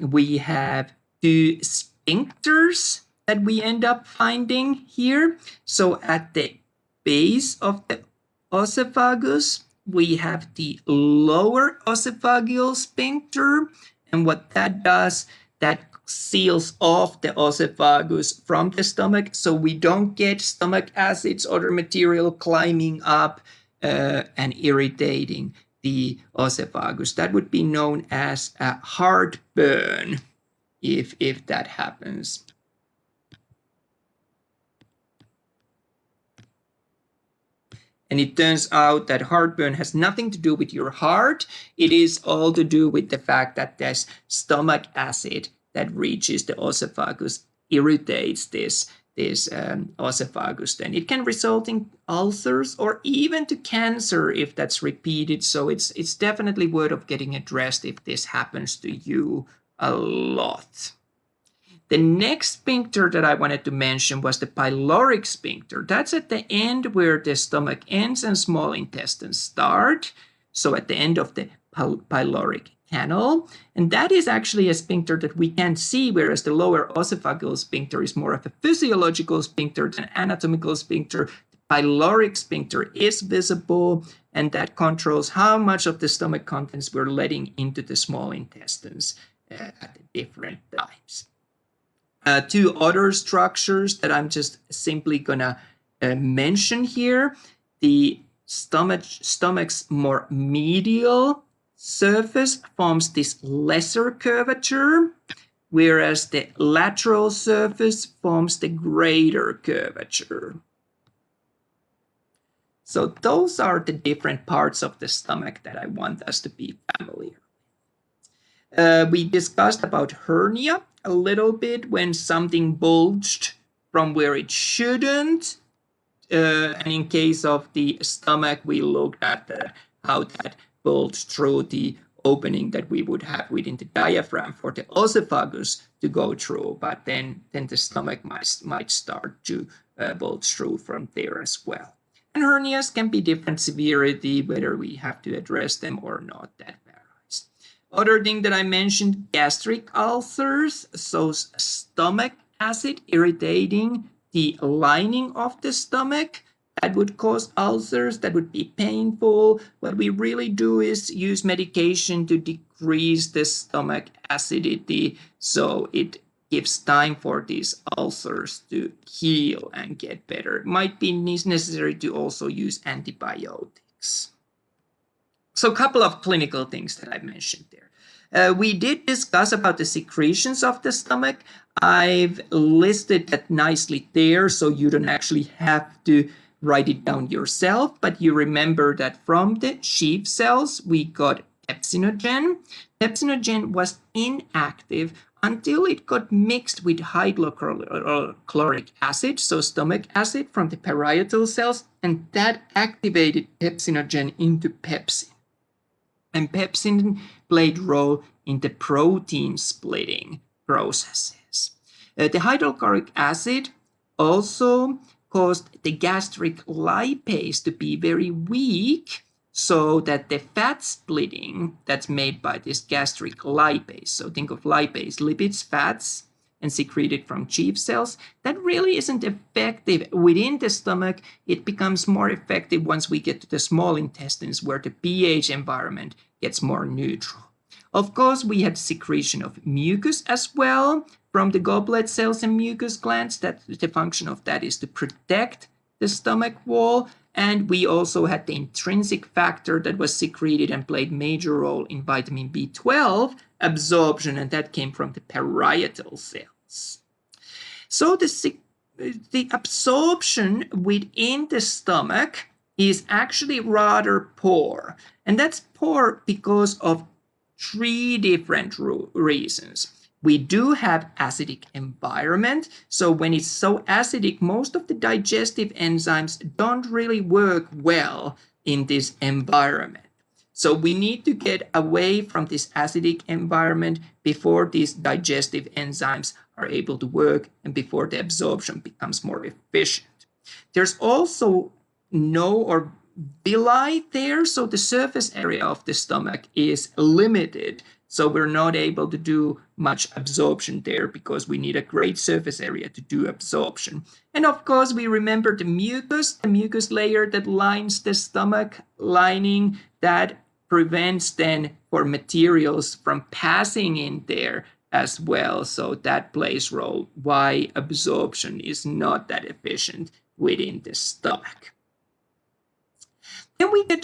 We have two sphincters that we end up finding here. So at the base of the esophagus, we have the lower esophageal sphincter. And what that does, that seals off the esophagus from the stomach, so we don't get stomach acids, other material climbing up and irritating the esophagus. That would be known as a heartburn if that happens. And it turns out that heartburn has nothing to do with your heart. It is all to do with the fact that there's stomach acid that reaches the esophagus, irritates this esophagus. Then it can result in ulcers or even to cancer if that's repeated. So it's definitely worth of getting addressed if this happens to you a lot. The next sphincter that I wanted to mention was the pyloric sphincter. That's at the end where the stomach ends and small intestines start. So at the end of the pyloric canal. And that is actually a sphincter that we can't see, whereas the lower esophageal sphincter is more of a physiological sphincter than anatomical sphincter. The pyloric sphincter is visible, and that controls how much of the stomach contents we're letting into the small intestines at different times. Two other structures that I'm just simply gonna mention here. The stomach's more medial surface forms this lesser curvature, whereas the lateral surface forms the greater curvature. So those are the different parts of the stomach that I want us to be familiar with. We discussed about hernia a little bit when something bulged from where it shouldn't. And in case of the stomach, we looked at how that bulged through the opening that we would have within the diaphragm for the esophagus to go through. But then the stomach might start to bulge through from there as well. And hernias can be different severity, whether we have to address them or not. That varies. Other thing that I mentioned, gastric ulcers. So stomach acid irritating the lining of the stomach. That would cause ulcers. That would be painful. What we really do is use medication to decrease the stomach acidity, so it gives time for these ulcers to heal and get better. It might be necessary to also use antibiotics. So a couple of clinical things that I mentioned there. We did discuss about the secretions of the stomach. I've listed that nicely there, so you don't actually have to write it down yourself, but you remember that from the sheath cells, we got pepsinogen. Pepsinogen was inactive until it got mixed with hydrochloric acid, so stomach acid from the parietal cells, and that activated pepsinogen into pepsin. And pepsin played role in the protein splitting processes. The hydrochloric acid also caused the gastric lipase to be very weak, so that the fat splitting that's made by this gastric lipase, so think of lipase, lipids, fats, and secreted from sheath cells, that really isn't effective within the stomach. It becomes more effective once we get to the small intestines, where the pH environment gets more neutral. Of course, we had secretion of mucus as well from the goblet cells and mucus glands. That the function of that is to protect the stomach wall. And we also had the intrinsic factor that was secreted and played major role in vitamin B12 absorption, and that came from the parietal cells. So the absorption within the stomach is actually rather poor, and that's poor because of three different reasons. We do have acidic environment, so when it's so acidic, most of the digestive enzymes don't really work well in this environment. So we need to get away from this acidic environment before these digestive enzymes are able to work and before the absorption becomes more efficient. There's also no or villi there, so the surface area of the stomach is limited. So we're not able to do much absorption there because we need a great surface area to do absorption. And of course, we remember the mucus layer that lines the stomach lining, that prevents then for materials from passing in there as well. So that plays a role why absorption is not that efficient within the stomach. Then we get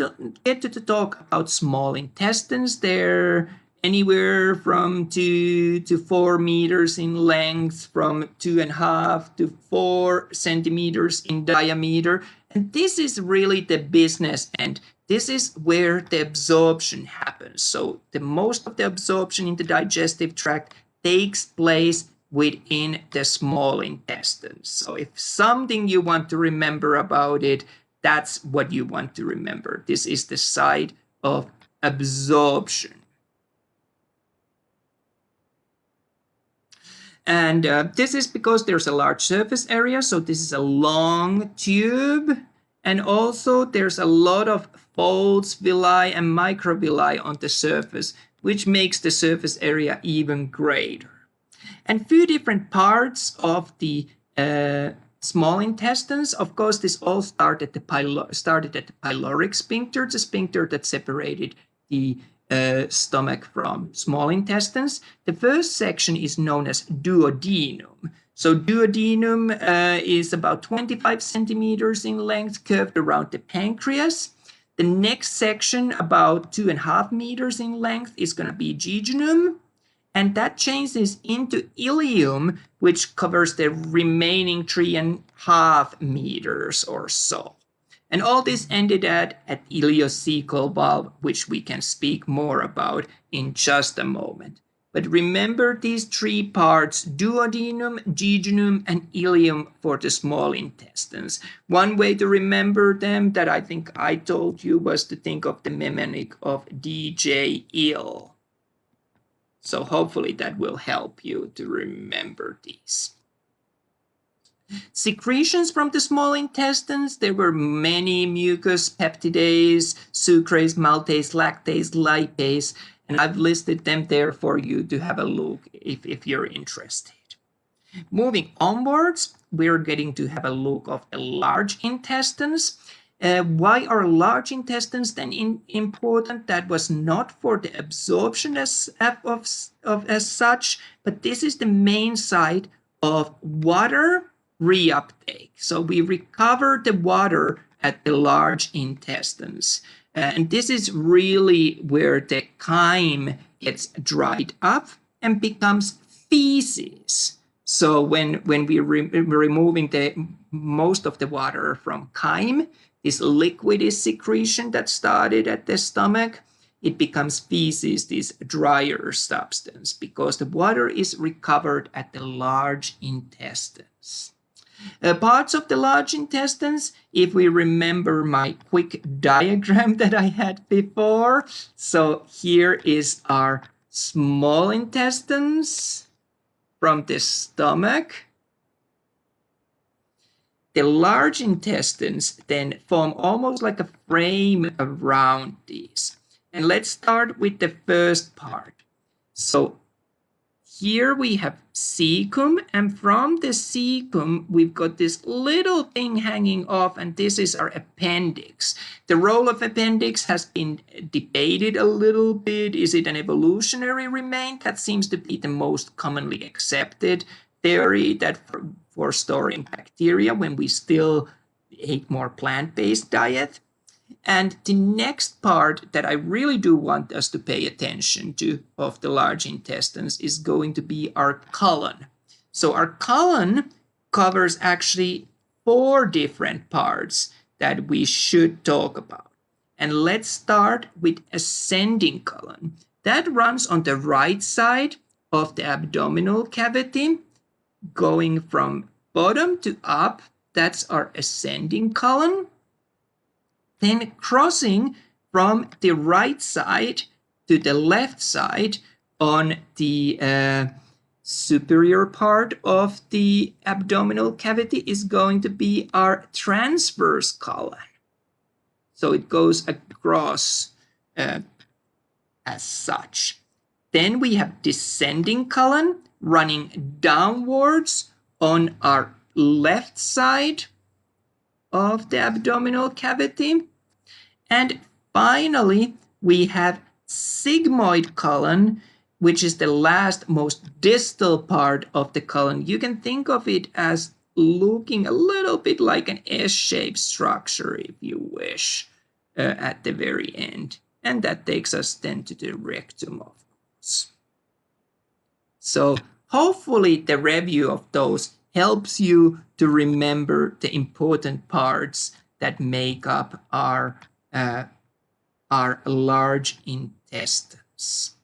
to talk about small intestines. They're anywhere from 2 to 4 meters in length, from 2.5 to 4 centimeters in diameter. And this is really the business end. This is where the absorption happens. So the most of the absorption in the digestive tract takes place within the small intestines. So if something you want to remember about it, that's what you want to remember. This is the site of absorption. And this is because there's a large surface area. So this is a long tube. And also there's a lot of folds, villi, and microvilli on the surface, which makes the surface area even greater. And few different parts of the small intestines. Of course, this all started at the pyloric sphincter, the sphincter that separated the stomach from small intestines. The first section is known as duodenum. So duodenum is about 25 centimeters in length, curved around the pancreas. The next section, about 2.5 meters in length, is going to be jejunum. And that changes into ileum, which covers the remaining 3.5 meters or so. And all this ended at ileocecal valve, which we can speak more about in just a moment. But remember these three parts: duodenum, jejunum, and ileum for the small intestines. One way to remember them that I think I told you was to think of the mnemonic of DJ-IL. So hopefully that will help you to remember these. Secretions from the small intestines, there were many: mucus, peptidase, sucrase, maltase, lactase, lipase, and I've listed them there for you to have a look if you're interested. Moving onwards, we're getting to have a look of the large intestines. Why are large intestines then important? That was not for the absorption as such, but this is the main site of water reuptake. So we recover the water at the large intestines. And this is really where the chyme gets dried up and becomes feces. So when we're removing most of the water from chyme, this liquidy secretion that started at the stomach, it becomes feces, this drier substance, because the water is recovered at the large intestines. Parts of the large intestines, if we remember my quick diagram that I had before, so here is our small intestines from the stomach. The large intestines then form almost like a frame around these. And let's start with the first part. So here we have cecum, and from the cecum, we've got this little thing hanging off, and this is our appendix. The role of appendix has been debated a little bit. Is it an evolutionary remain? That seems to be the most commonly accepted theory, that for storing bacteria when we still ate more plant-based diet. And the next part that I really do want us to pay attention to of the large intestines is going to be our colon. So our colon covers actually 4 different parts that we should talk about. And let's start with ascending colon. That runs on the right side of the abdominal cavity, going from bottom to up. That's our ascending colon. Then crossing from the right side to the left side on the superior part of the abdominal cavity is going to be our transverse colon. So it goes across as such. Then we have descending colon running downwards on our left side of the abdominal cavity. And finally, we have sigmoid colon, which is the last, most distal part of the colon. You can think of it as looking a little bit like an S-shaped structure, if you wish, at the very end. And that takes us then to the rectum, of course. So hopefully the review of those helps you to remember the important parts that make up our large intestines.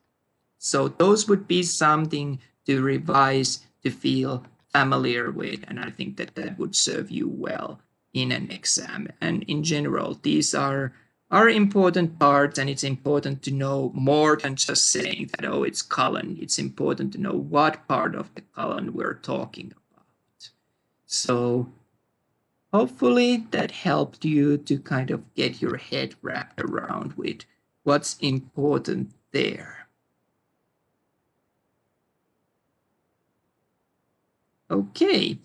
So those would be something to revise, to feel familiar with, and I think that that would serve you well in an exam. And in general, these are important parts, and it's important to know more than just saying that, oh, it's colon. It's important to know what part of the colon we're talking about. So hopefully that helped you to kind of get your head wrapped around with what's important there. Okay,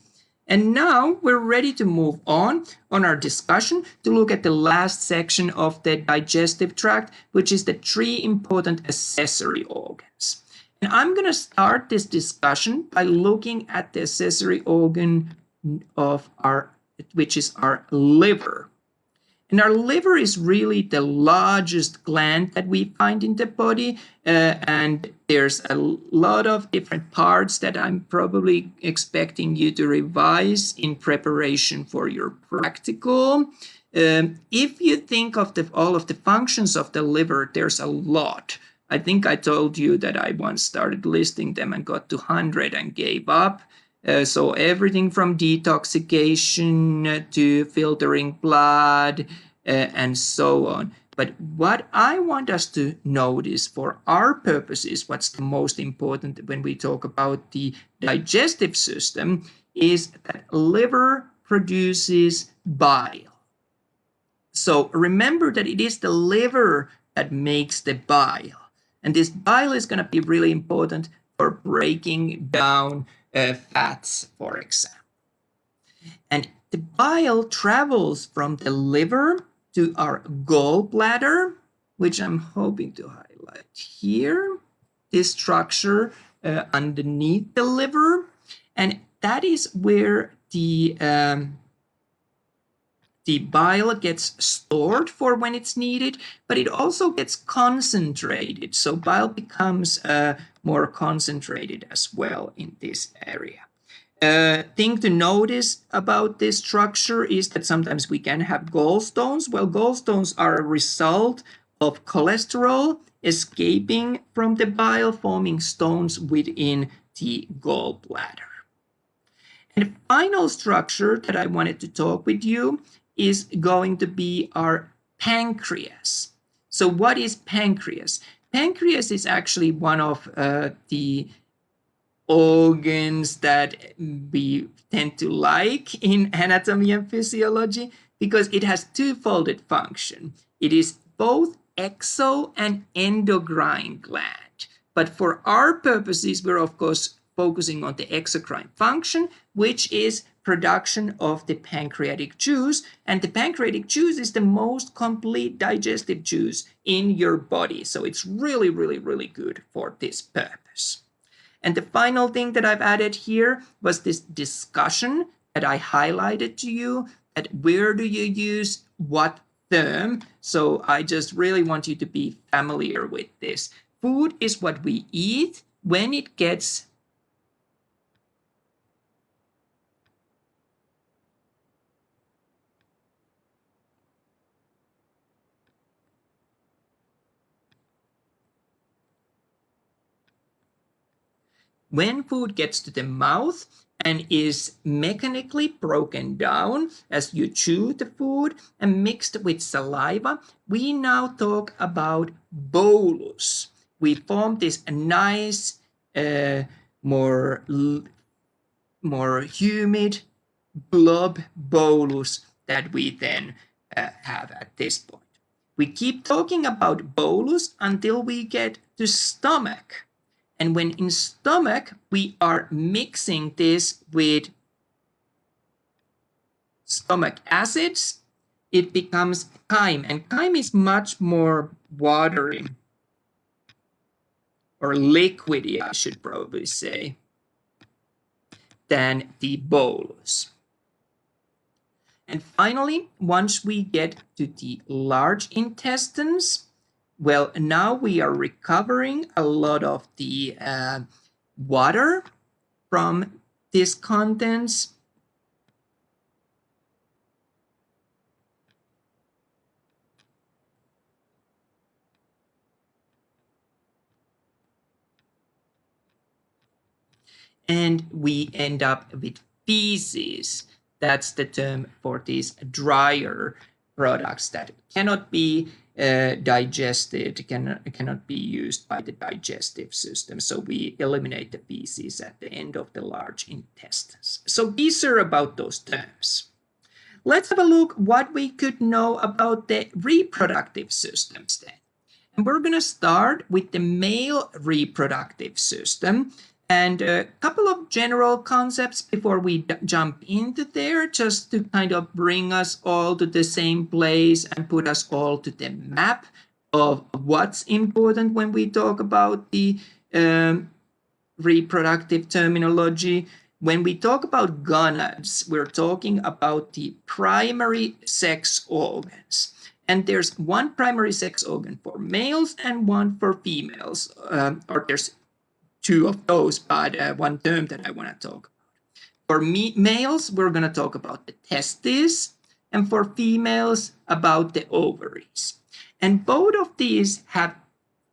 and now we're ready to move on our discussion to look at the last section of the digestive tract, which is the 3 important accessory organs. And I'm going to start this discussion by looking at the accessory organ of which is our liver. And our liver is really the largest gland that we find in the body, and there's a lot of different parts that I'm probably expecting you to revise in preparation for your practical. If you think of all of the functions of the liver, there's a lot. I think I told you that I once started listing them and got to 100 and gave up. So everything from detoxification to filtering blood and so on. But what I want us to notice for our purposes, what's the most important when we talk about the digestive system, is that liver produces bile. So remember that it is the liver that makes the bile. And this bile is going to be really important for breaking down fats, for example. And the bile travels from the liver to our gallbladder, which I'm hoping to highlight here, this structure underneath the liver. And that is where the the bile gets stored for when it's needed, but it also gets concentrated. So bile becomes more concentrated as well in this area. Thing to notice about this structure is that sometimes we can have gallstones. Well, gallstones are a result of cholesterol escaping from the bile, forming stones within the gallbladder. And the final structure that I wanted to talk with you is going to be our pancreas. So what is pancreas? Pancreas is actually one of the organs that we tend to like in anatomy and physiology because it has two-folded function. It is both exo and endocrine gland. But for our purposes, we're of course focusing on the exocrine function, which is production of the pancreatic juice. And the pancreatic juice is the most complete digestive juice in your body. So it's really, really, really good for this purpose. And the final thing that I've added here was this discussion that I highlighted to you, that where do you use what term. So I just really want you to be familiar with this. Food is what we eat when it gets when food gets to the mouth and is mechanically broken down as you chew the food and mixed with saliva, we now talk about bolus. We form this nice, more humid blob bolus that we then have at this point. We keep talking about bolus until we get to stomach. And when in stomach, we are mixing this with stomach acids, it becomes chyme. And chyme is much more watery, or liquidy, I should probably say, than the bolus. And finally, once we get to the large intestines, well, now we are recovering a lot of the water from these contents. And we end up with feces. That's the term for these drier products that cannot be digested, cannot be used by the digestive system. So we eliminate the feces at the end of the large intestines. So these are about those terms. Let's have a look what we could know about the reproductive systems then. And we're going to start with the male reproductive system. And a couple of general concepts before we jump into there, just to kind of bring us all to the same place and put us all to the map of what's important when we talk about the reproductive terminology. When we talk about gonads, we're talking about the primary sex organs. And there's one primary sex organ for males and one for females, or there's two of those, but one term that I want to talk about. For males, we're going to talk about the testes, and for females, about the ovaries. And both of these have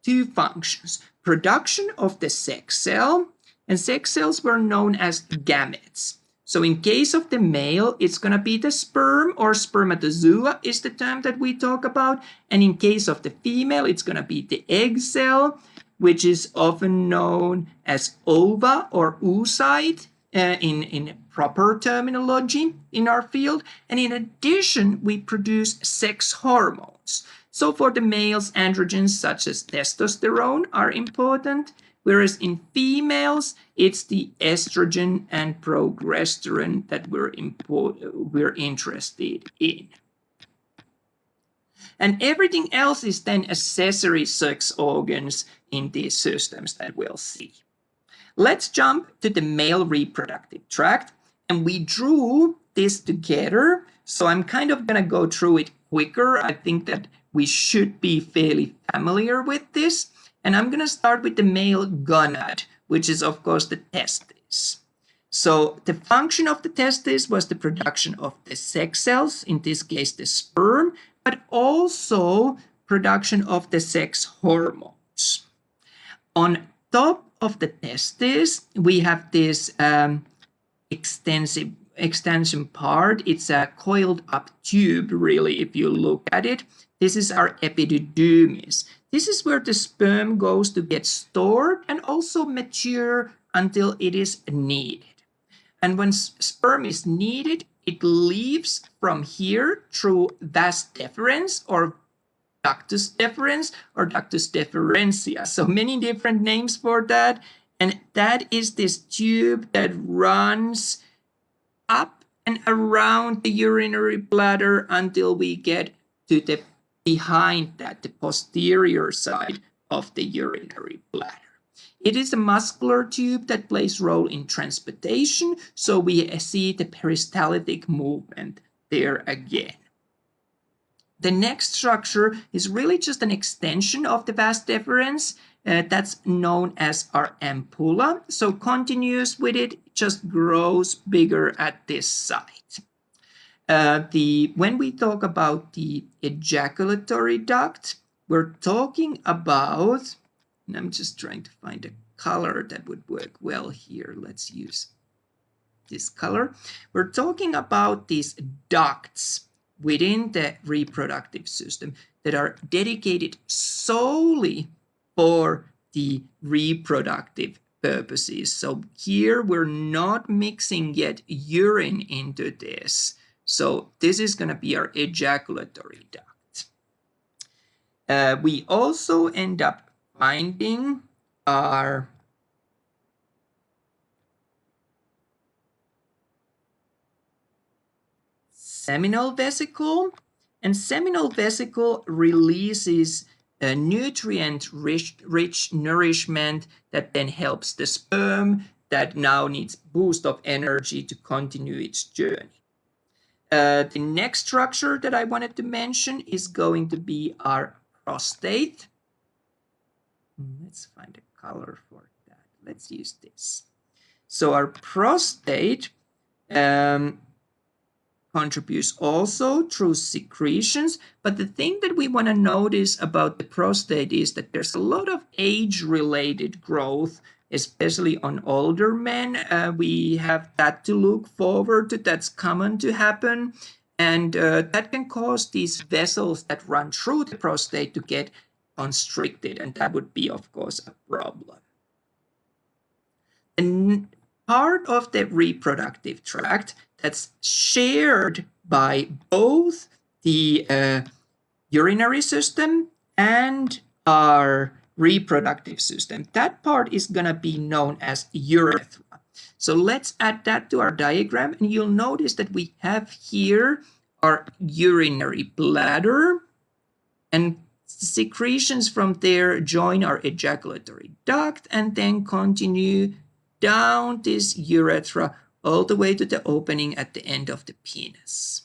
two functions: production of the sex cell, and sex cells were known as gametes. So in case of the male, it's going to be the sperm, or spermatozoa is the term that we talk about. And in case of the female, it's going to be the egg cell, which is often known as ova or oocyte in proper terminology in our field. And in addition, we produce sex hormones. So for the males, androgens such as testosterone are important, whereas in females, it's the estrogen and progesterone that we're interested in. And everything else is then accessory sex organs in these systems that we'll see. Let's jump to the male reproductive tract, and we drew this together So I'm kind of going to go through it quicker. I think that we should be fairly familiar with this. And I'm going to start with the male gonad, which is, of course, the testis. So the function of the testis was the production of the sex cells, in this case, the sperm, but also production of the sex hormones. On top of the testis, we have this extension part. It's a coiled up tube, really, if you look at it. This is our epididymis. This is where the sperm goes to get stored and also mature until it is needed. And when sperm is needed, it leaves from here through vas deferens or ductus deferens or ductus deferentia. So many different names for that. And that is this tube that runs up and around the urinary bladder until we get to the behind that, the posterior side of the urinary bladder. It is a muscular tube that plays a role in transportation, so we see the peristaltic movement there again. The next structure is really just an extension of the vas deferens. That's known as our ampulla. So continues with it, just grows bigger at this site. When we talk about the ejaculatory duct, we're talking about, and I'm just trying to find a color that would work well here. Let's use this color. We're talking about these ducts within the reproductive system that are dedicated solely for the reproductive purposes. So here we're not mixing yet urine into this. So this is going to be our ejaculatory duct. We also end up finding our seminal vesicle, and seminal vesicle releases a nutrient-rich nourishment that then helps the sperm that now needs boost of energy to continue its journey. The next structure that I wanted to mention is going to be our prostate. Let's find a color for that. Let's use this. So our prostate contributes also through secretions, but the thing that we want to notice about the prostate is that there's a lot of age-related growth, especially on older men. We have that to look forward to. That's common to happen, and that can cause these vessels that run through the prostate to get constricted, and that would be, of course, a problem. And part of the reproductive tract that's shared by both the urinary system and our reproductive system. That part is going to be known as urethra. So let's add that to our diagram, and you'll notice that we have here our urinary bladder, and secretions from there join our ejaculatory duct and then continue down this urethra all the way to the opening at the end of the penis.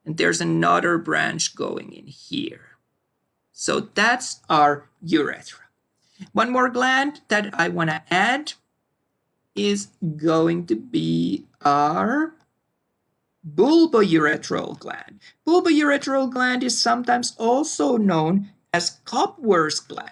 And there's another branch going in here. So that's our urethra. One more gland that I want to add is going to be our bulbourethral gland. Bulbourethral gland is sometimes also known as Copworth's gland.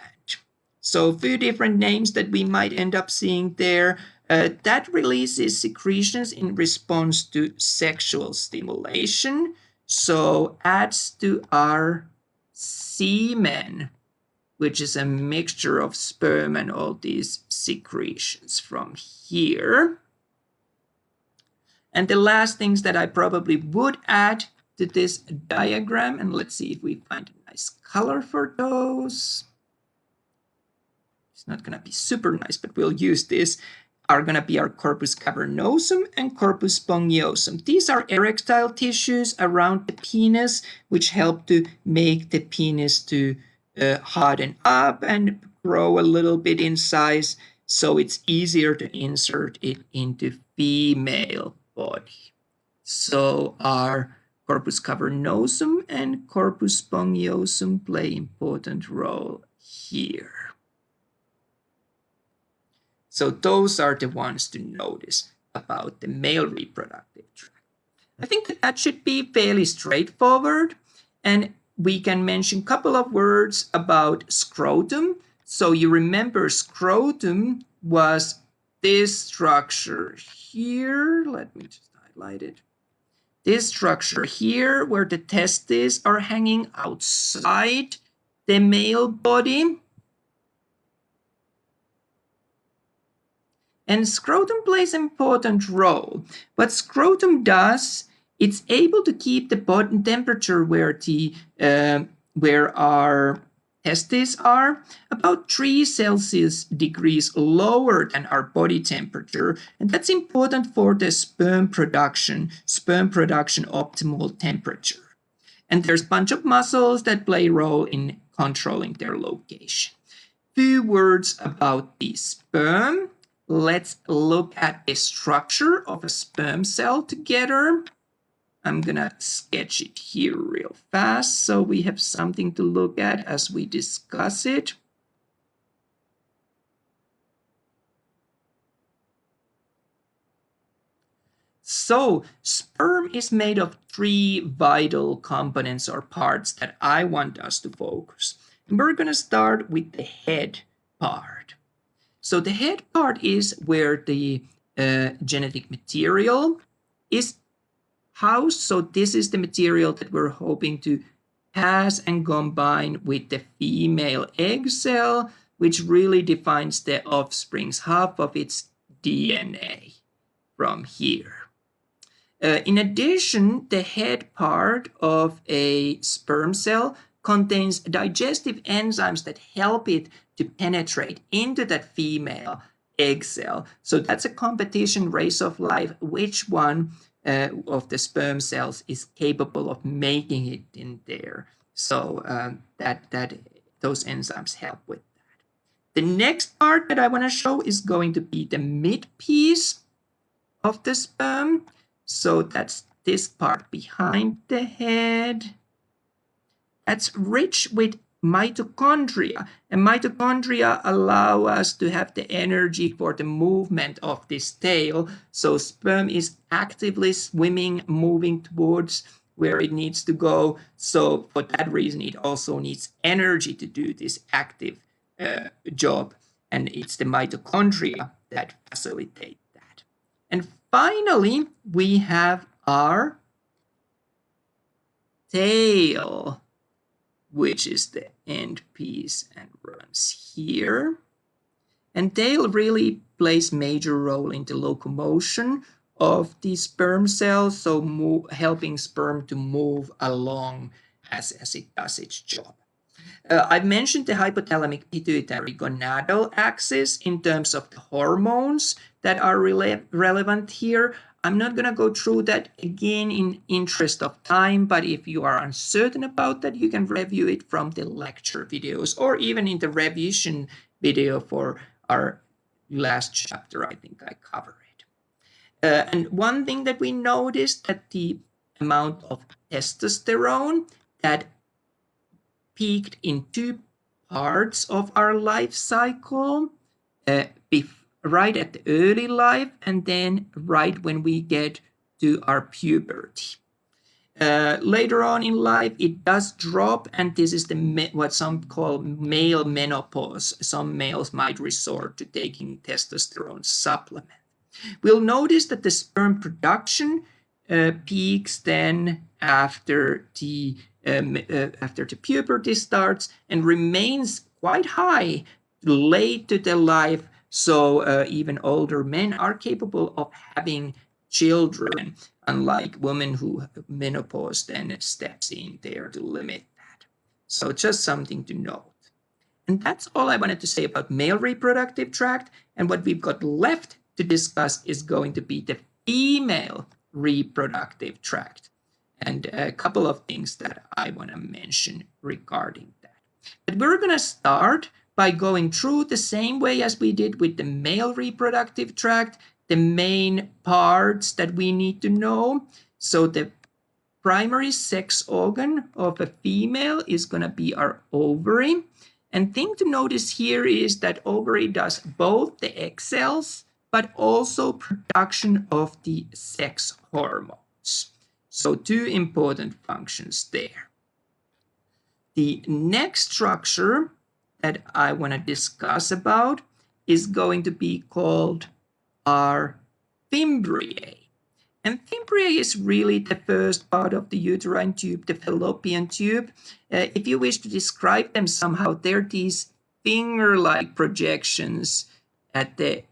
So a few different names that we might end up seeing there. That releases secretions in response to sexual stimulation. So adds to our semen, which is a mixture of sperm and all these secretions from here. And the last things that I probably would add to this diagram, and let's see if we find a nice color for those. It's not going to be super nice, but we'll use this. Are going to be our corpus cavernosum and corpus spongiosum. These are erectile tissues around the penis, which help to make the penis to harden up and grow a little bit in size, so it's easier to insert it into female body. So our corpus cavernosum and corpus spongiosum play important role here. So those are the ones to notice about the male reproductive tract. I think that should be fairly straightforward, and we can mention a couple of words about scrotum. So you remember scrotum was this structure here. Let me just highlight it. This structure here where the testes are hanging outside the male body. And scrotum plays an important role. What scrotum does, it's able to keep the body temperature where our testes are about 3 Celsius degrees lower than our body temperature, and that's important for the sperm production optimal temperature. And there's a bunch of muscles that play a role in controlling their location. Few words about the sperm. Let's look at the structure of a sperm cell together. I'm gonna sketch it here real fast so we have something to look at as we discuss it. So sperm is made of 3 vital components or parts that I want us to focus. And we're gonna start with the head part. So the head part is where the genetic material is housed. So this is the material that we're hoping to pass and combine with the female egg cell, which really defines the offspring's half of its DNA from here. In addition, the head part of a sperm cell contains digestive enzymes that help it to penetrate into that female egg cell. So that's a competition race of life, which one of the sperm cells is capable of making it in there. So those enzymes help with that. The next part that I want to show is going to be the mid piece of the sperm. So that's this part behind the head. That's rich with mitochondria, and mitochondria allow us to have the energy for the movement of this tail. So sperm is actively swimming, moving towards where it needs to go. So for that reason, it also needs energy to do this active job, and it's the mitochondria that facilitate that. And finally, we have our tail, which is the end piece and runs here. And tail really plays major role in the locomotion of the sperm cells, so helping sperm to move along as it does its job. I've mentioned the hypothalamic pituitary gonadal axis in terms of the hormones that are relevant here. I'm not going to go through that again in interest of time, but if you are uncertain about that, you can review it from the lecture videos or even in the revision video for our last chapter. I think I cover it. And one thing that we noticed that the amount of testosterone that peaked in 2 parts of our life cycle, right at the early life and then right when we get to our puberty. Later on in life, it does drop, and this is what some call male menopause. Some males might resort to taking testosterone supplement. We'll notice that the sperm production peaks then after the puberty starts and remains quite high late to the life. So even older men are capable of having children, unlike women who menopause then steps in there to limit that. So just something to note. And that's all I wanted to say about male reproductive tract. And what we've got left to discuss is going to be the female reproductive tract, and a couple of things that I want to mention regarding that. But we're going to start by going through the same way as we did with the male reproductive tract, the main parts that we need to know. So the primary sex organ of a female is going to be our ovary. And thing to notice here is that ovary does both the egg cells, but also production of the sex hormones. So two important functions there. The next structure that I want to discuss about is going to be called our fimbriae. And fimbriae is really the first part of the uterine tube, the fallopian tube. If you wish to describe them somehow, they're these finger-like projections at the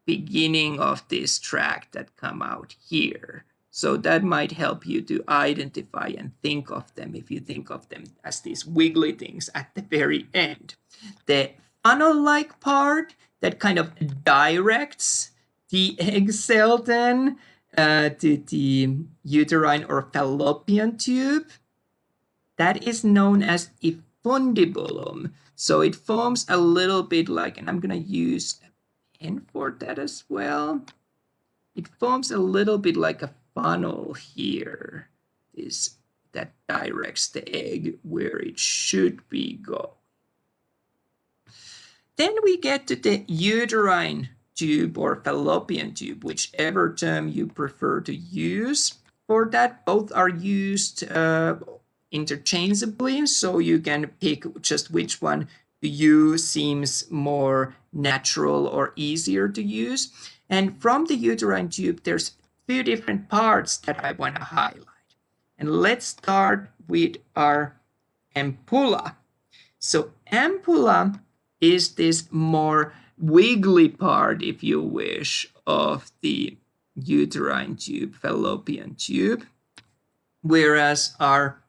beginning of this tract that come out here. So that might help you to identify and think of them if you think of them as these wiggly things at the very end. The funnel-like part that kind of directs the egg cell then to the uterine or fallopian tube, that is known as infundibulum. So it forms a little bit like, and I'm going to use a pen for that as well. It forms a little bit like a funnel here, that directs the egg where it should be going. Then we get to the uterine tube or fallopian tube, whichever term you prefer to use for that. Both are used interchangeably, so you can pick just which one to you seems more natural or easier to use. And from the uterine tube, there's a few different parts that I want to highlight. And let's start with our ampulla. So ampulla is this more wiggly part, if you wish, of the uterine tube, fallopian tube, whereas our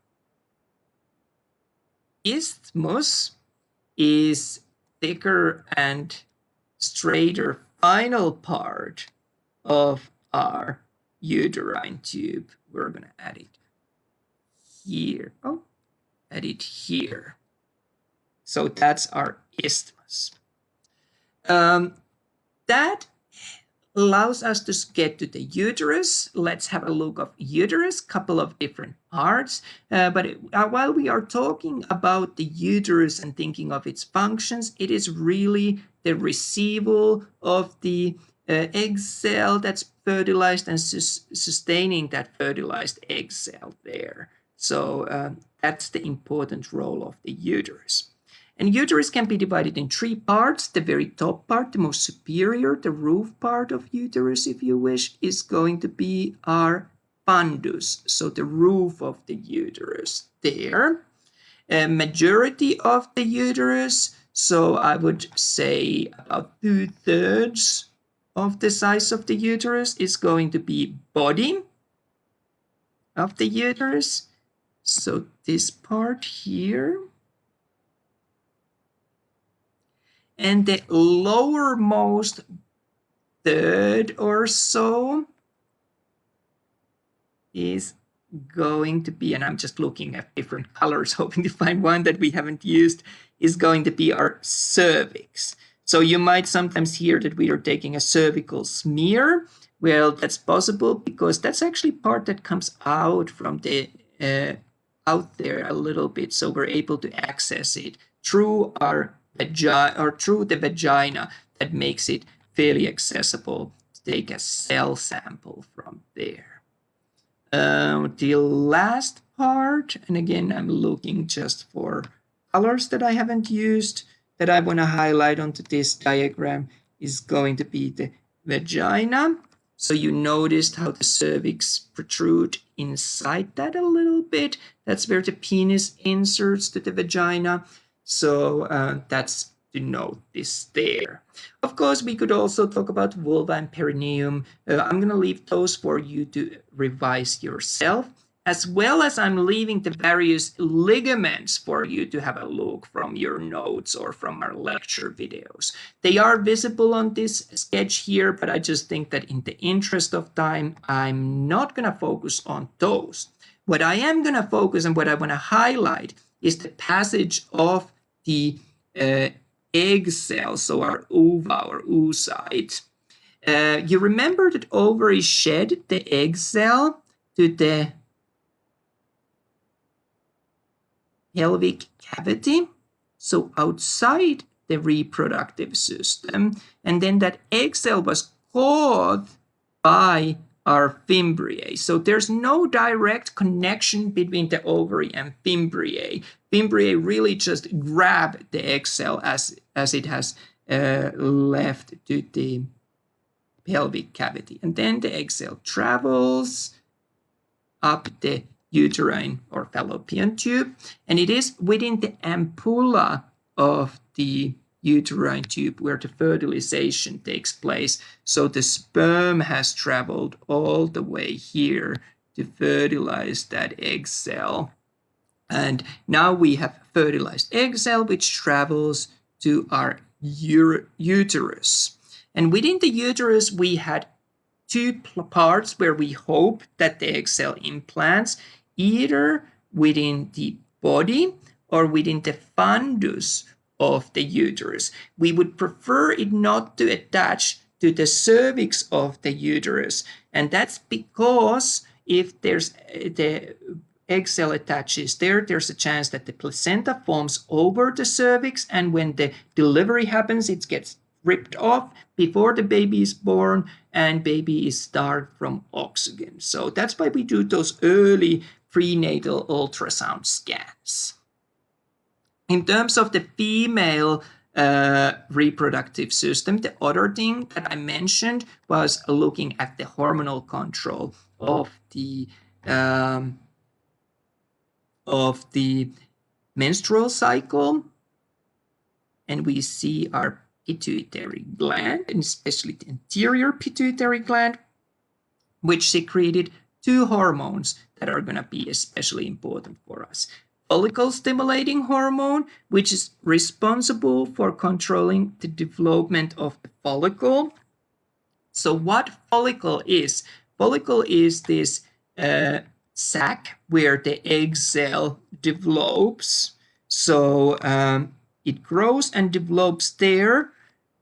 isthmus is thicker and straighter final part of our uterine tube. We're going to add it here. Oh, add it here. So that's our isthmus. That allows us to get to the uterus. Let's have a look of uterus, couple of different parts. But while we are talking about the uterus and thinking of its functions, it is really the receival of the egg cell that's fertilized and sustaining that fertilized egg cell there. So that's the important role of the uterus. And uterus can be divided in three parts. The very top part, the most superior, the roof part of uterus, if you wish, is going to be our fundus, so the roof of the uterus there. A majority of the uterus, so I would say about 2/3 of the size of the uterus, is going to be body of the uterus. So this part here. And the lowermost third or so is going to be, and I'm just looking at different colors, hoping to find one that we haven't used, is going to be our cervix. So you might sometimes hear that we are taking a cervical smear. Well, that's possible because that's actually part that comes out from the out there a little bit, so we're able to access it through our vagina or through the vagina. That makes it fairly accessible to take a cell sample from there. The last part, and again I'm looking just for colors that I haven't used that I want to highlight onto this diagram, is going to be the vagina. So you noticed how the cervix protrude inside that a little bit. That's where the penis inserts to the vagina. So that's to note this there. Of course, we could also talk about vulva and perineum. I'm going to leave those for you to revise yourself, as well as I'm leaving the various ligaments for you to have a look from your notes or from our lecture videos. They are visible on this sketch here, but I just think that in the interest of time, I'm not going to focus on those. What I am going to focus and what I want to highlight is the passage of the egg cell, so our ova or oocyte. You remember that ovaries shed the egg cell to the pelvic cavity, so outside the reproductive system, and then that egg cell was caught by our fimbriae. So there's no direct connection between the ovary and fimbriae. Fimbriae really just grab the egg cell as it has left to the pelvic cavity. And then the egg cell travels up the uterine or fallopian tube, and it is within the ampulla of the uterine tube where the fertilization takes place. So the sperm has traveled all the way here to fertilize that egg cell. And now we have fertilized egg cell, which travels to our uterus. And within the uterus, we had two parts where we hope that the egg cell implants, either within the body or within the fundus of the uterus. We would prefer it not to attach to the cervix of the uterus, and that's because if there's the egg cell attaches there's a chance that the placenta forms over the cervix, and when the delivery happens, it gets ripped off before the baby is born, and baby is starved from oxygen. So that's why we do those early prenatal ultrasound scans. In terms of the female reproductive system, the other thing that I mentioned was looking at the hormonal control of the menstrual cycle. And we see our pituitary gland, and especially the anterior pituitary gland, which secreted two hormones that are going to be especially important for us. Follicle stimulating hormone, which is responsible for controlling the development of the follicle. So what follicle is? Follicle is this sac where the egg cell develops. So it grows and develops there,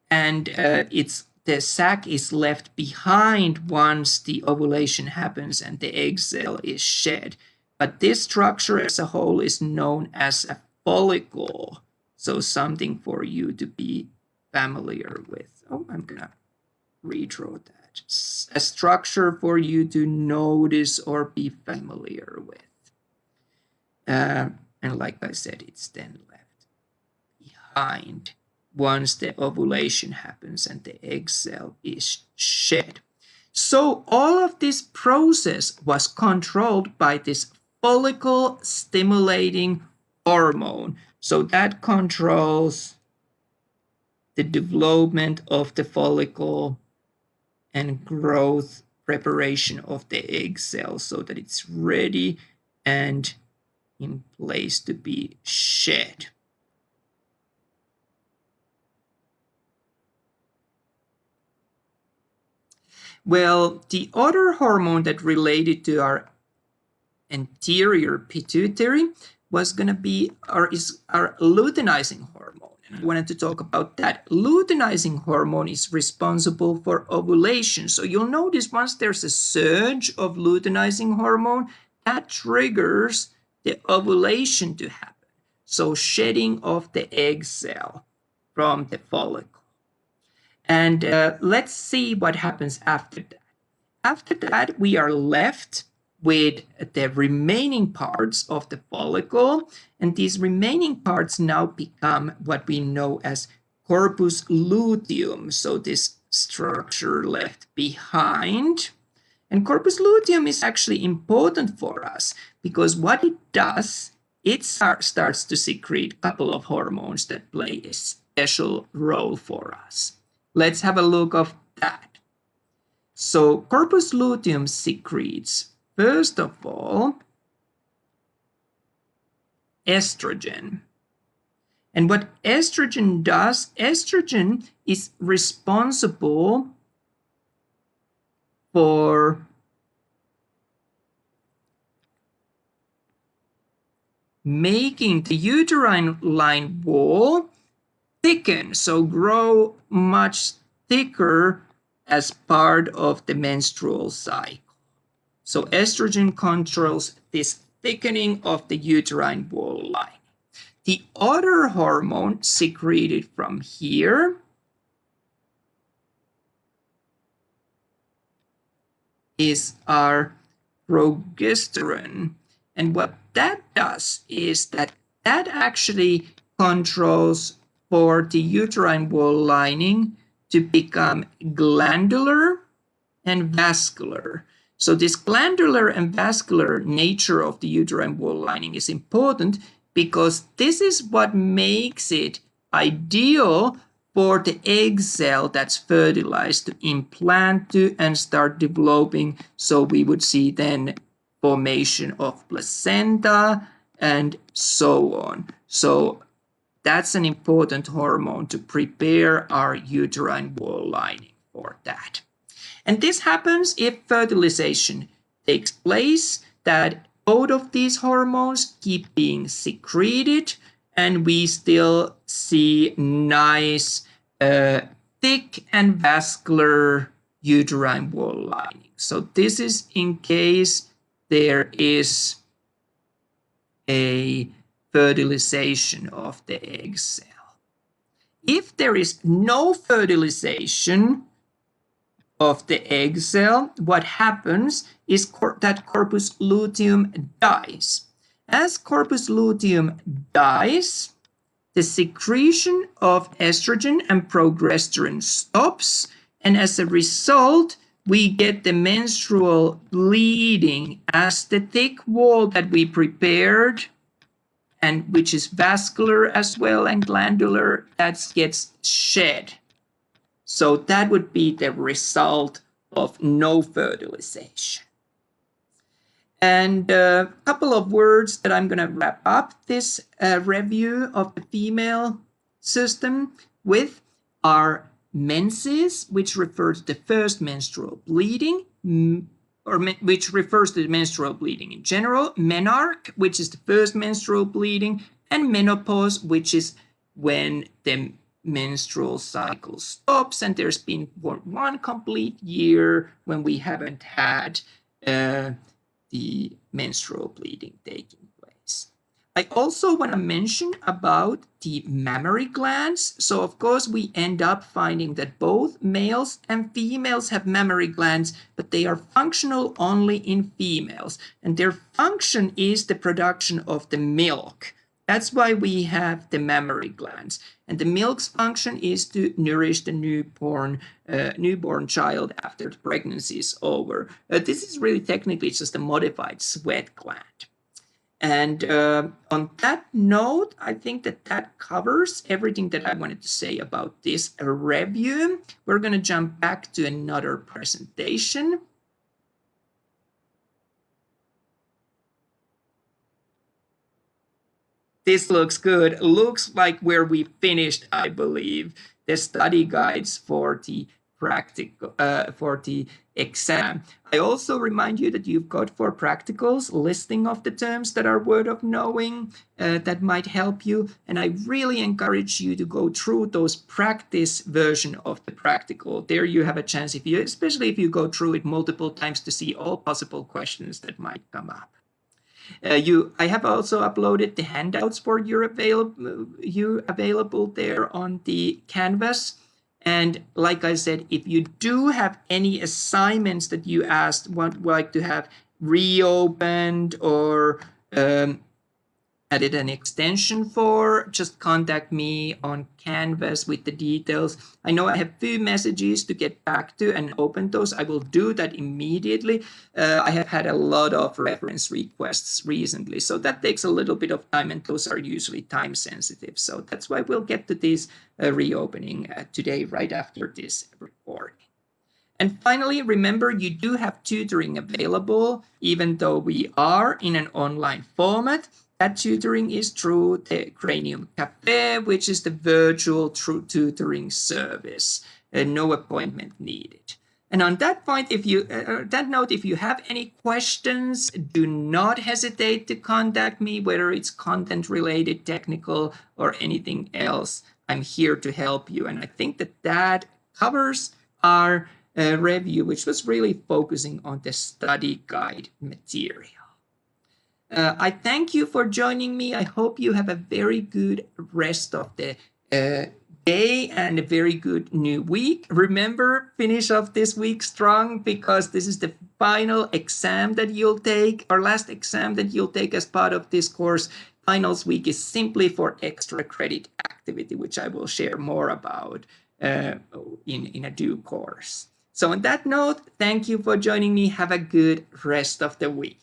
and the sac is left behind once the ovulation happens and the egg cell is shed. But this structure as a whole is known as a follicle. So something for you to be familiar with. Oh, I'm gonna redraw that. A structure for you to notice or be familiar with. And like I said, it's then left behind once the ovulation happens and the egg cell is shed. So all of this process was controlled by this follicle stimulating hormone. So that controls the development of the follicle and growth preparation of the egg cell so that it's ready and in place to be shed. Well, the other hormone that related to our anterior pituitary was going to be is our luteinizing hormone. And I wanted to talk about that. Luteinizing hormone is responsible for ovulation. So you'll notice once there's a surge of luteinizing hormone, that triggers the ovulation to happen. So shedding of the egg cell from the follicle. And let's see what happens after that. After that, we are left with the remaining parts of the follicle, and these remaining parts now become what we know as corpus luteum. So this structure left behind. And corpus luteum is actually important for us because what it does, it starts to secrete a couple of hormones that play a special role for us. Let's have a look of that. So corpus luteum secretes, first of all, estrogen. And what estrogen does, estrogen is responsible for making the uterine line wall thicken, so grow much thicker as part of the menstrual cycle. So estrogen controls this thickening of the uterine wall lining. The other hormone secreted from here is our progesterone. And what that does is that actually controls for the uterine wall lining to become glandular and vascular. So this glandular and vascular nature of the uterine wall lining is important because this is what makes it ideal for the egg cell that's fertilized to implant to and start developing. So we would see then formation of placenta and so on. So that's an important hormone to prepare our uterine wall lining for that. And this happens if fertilization takes place, that both of these hormones keep being secreted, and we still see nice, thick and vascular uterine wall lining. So this is in case there is a fertilization of the egg cell. If there is no fertilization of the egg cell, what happens is that corpus luteum dies. As corpus luteum dies, the secretion of estrogen and progesterone stops, and as a result, we get the menstrual bleeding as the thick wall that we prepared, and which is vascular as well and glandular, that gets shed. So that would be the result of no fertilization. And a couple of words that I'm going to wrap up this review of the female system with are menses, which refers to the first menstrual bleeding, which refers to the menstrual bleeding in general, menarche, which is the first menstrual bleeding, and menopause, which is when the menstrual cycle stops and there's been one complete year when we haven't had the menstrual bleeding taking place. I also want to mention about the mammary glands. So of course we end up finding that both males and females have mammary glands, but they are functional only in females, and their function is the production of the milk. That's why we have the mammary glands. And the milk's function is to nourish the newborn child after the pregnancy is over. This is really technically just a modified sweat gland. And on that note, I think that covers everything that I wanted to say about this review. We're going to jump back to another presentation. This looks good. Looks like where we finished, I believe, the study guides for the practical for the exam. I also remind you that you've got for practicals listing of the terms that are worth of knowing that might help you, and I really encourage you to go through those practice version of the practical. There you have a chance, especially if you go through it multiple times, to see all possible questions that might come up. I have also uploaded the handouts for you available there on the Canvas. And like I said, if you do have any assignments that you would like to have reopened or added an extension for, just contact me on Canvas with the details. I know I have few messages to get back to and open those. I will do that immediately. I have had a lot of reference requests recently, so that takes a little bit of time, and those are usually time sensitive. So that's why we'll get to this reopening today, right after this recording. And finally, remember, you do have tutoring available, even though we are in an online format. That tutoring is through the Cranium Cafe, which is the virtual tutoring service. No appointment needed. And on that point, if you have any questions, do not hesitate to contact me, whether it's content related, technical, or anything else. I'm here to help you. And I think that covers our review, which was really focusing on the study guide material. I thank you for joining me. I hope you have a very good rest of the day and a very good new week. Remember, finish off this week strong because this is the final exam that you'll take, or last exam that you'll take as part of this course. Finals week is simply for extra credit activity, which I will share more about in a due course. So on that note, thank you for joining me. Have a good rest of the week.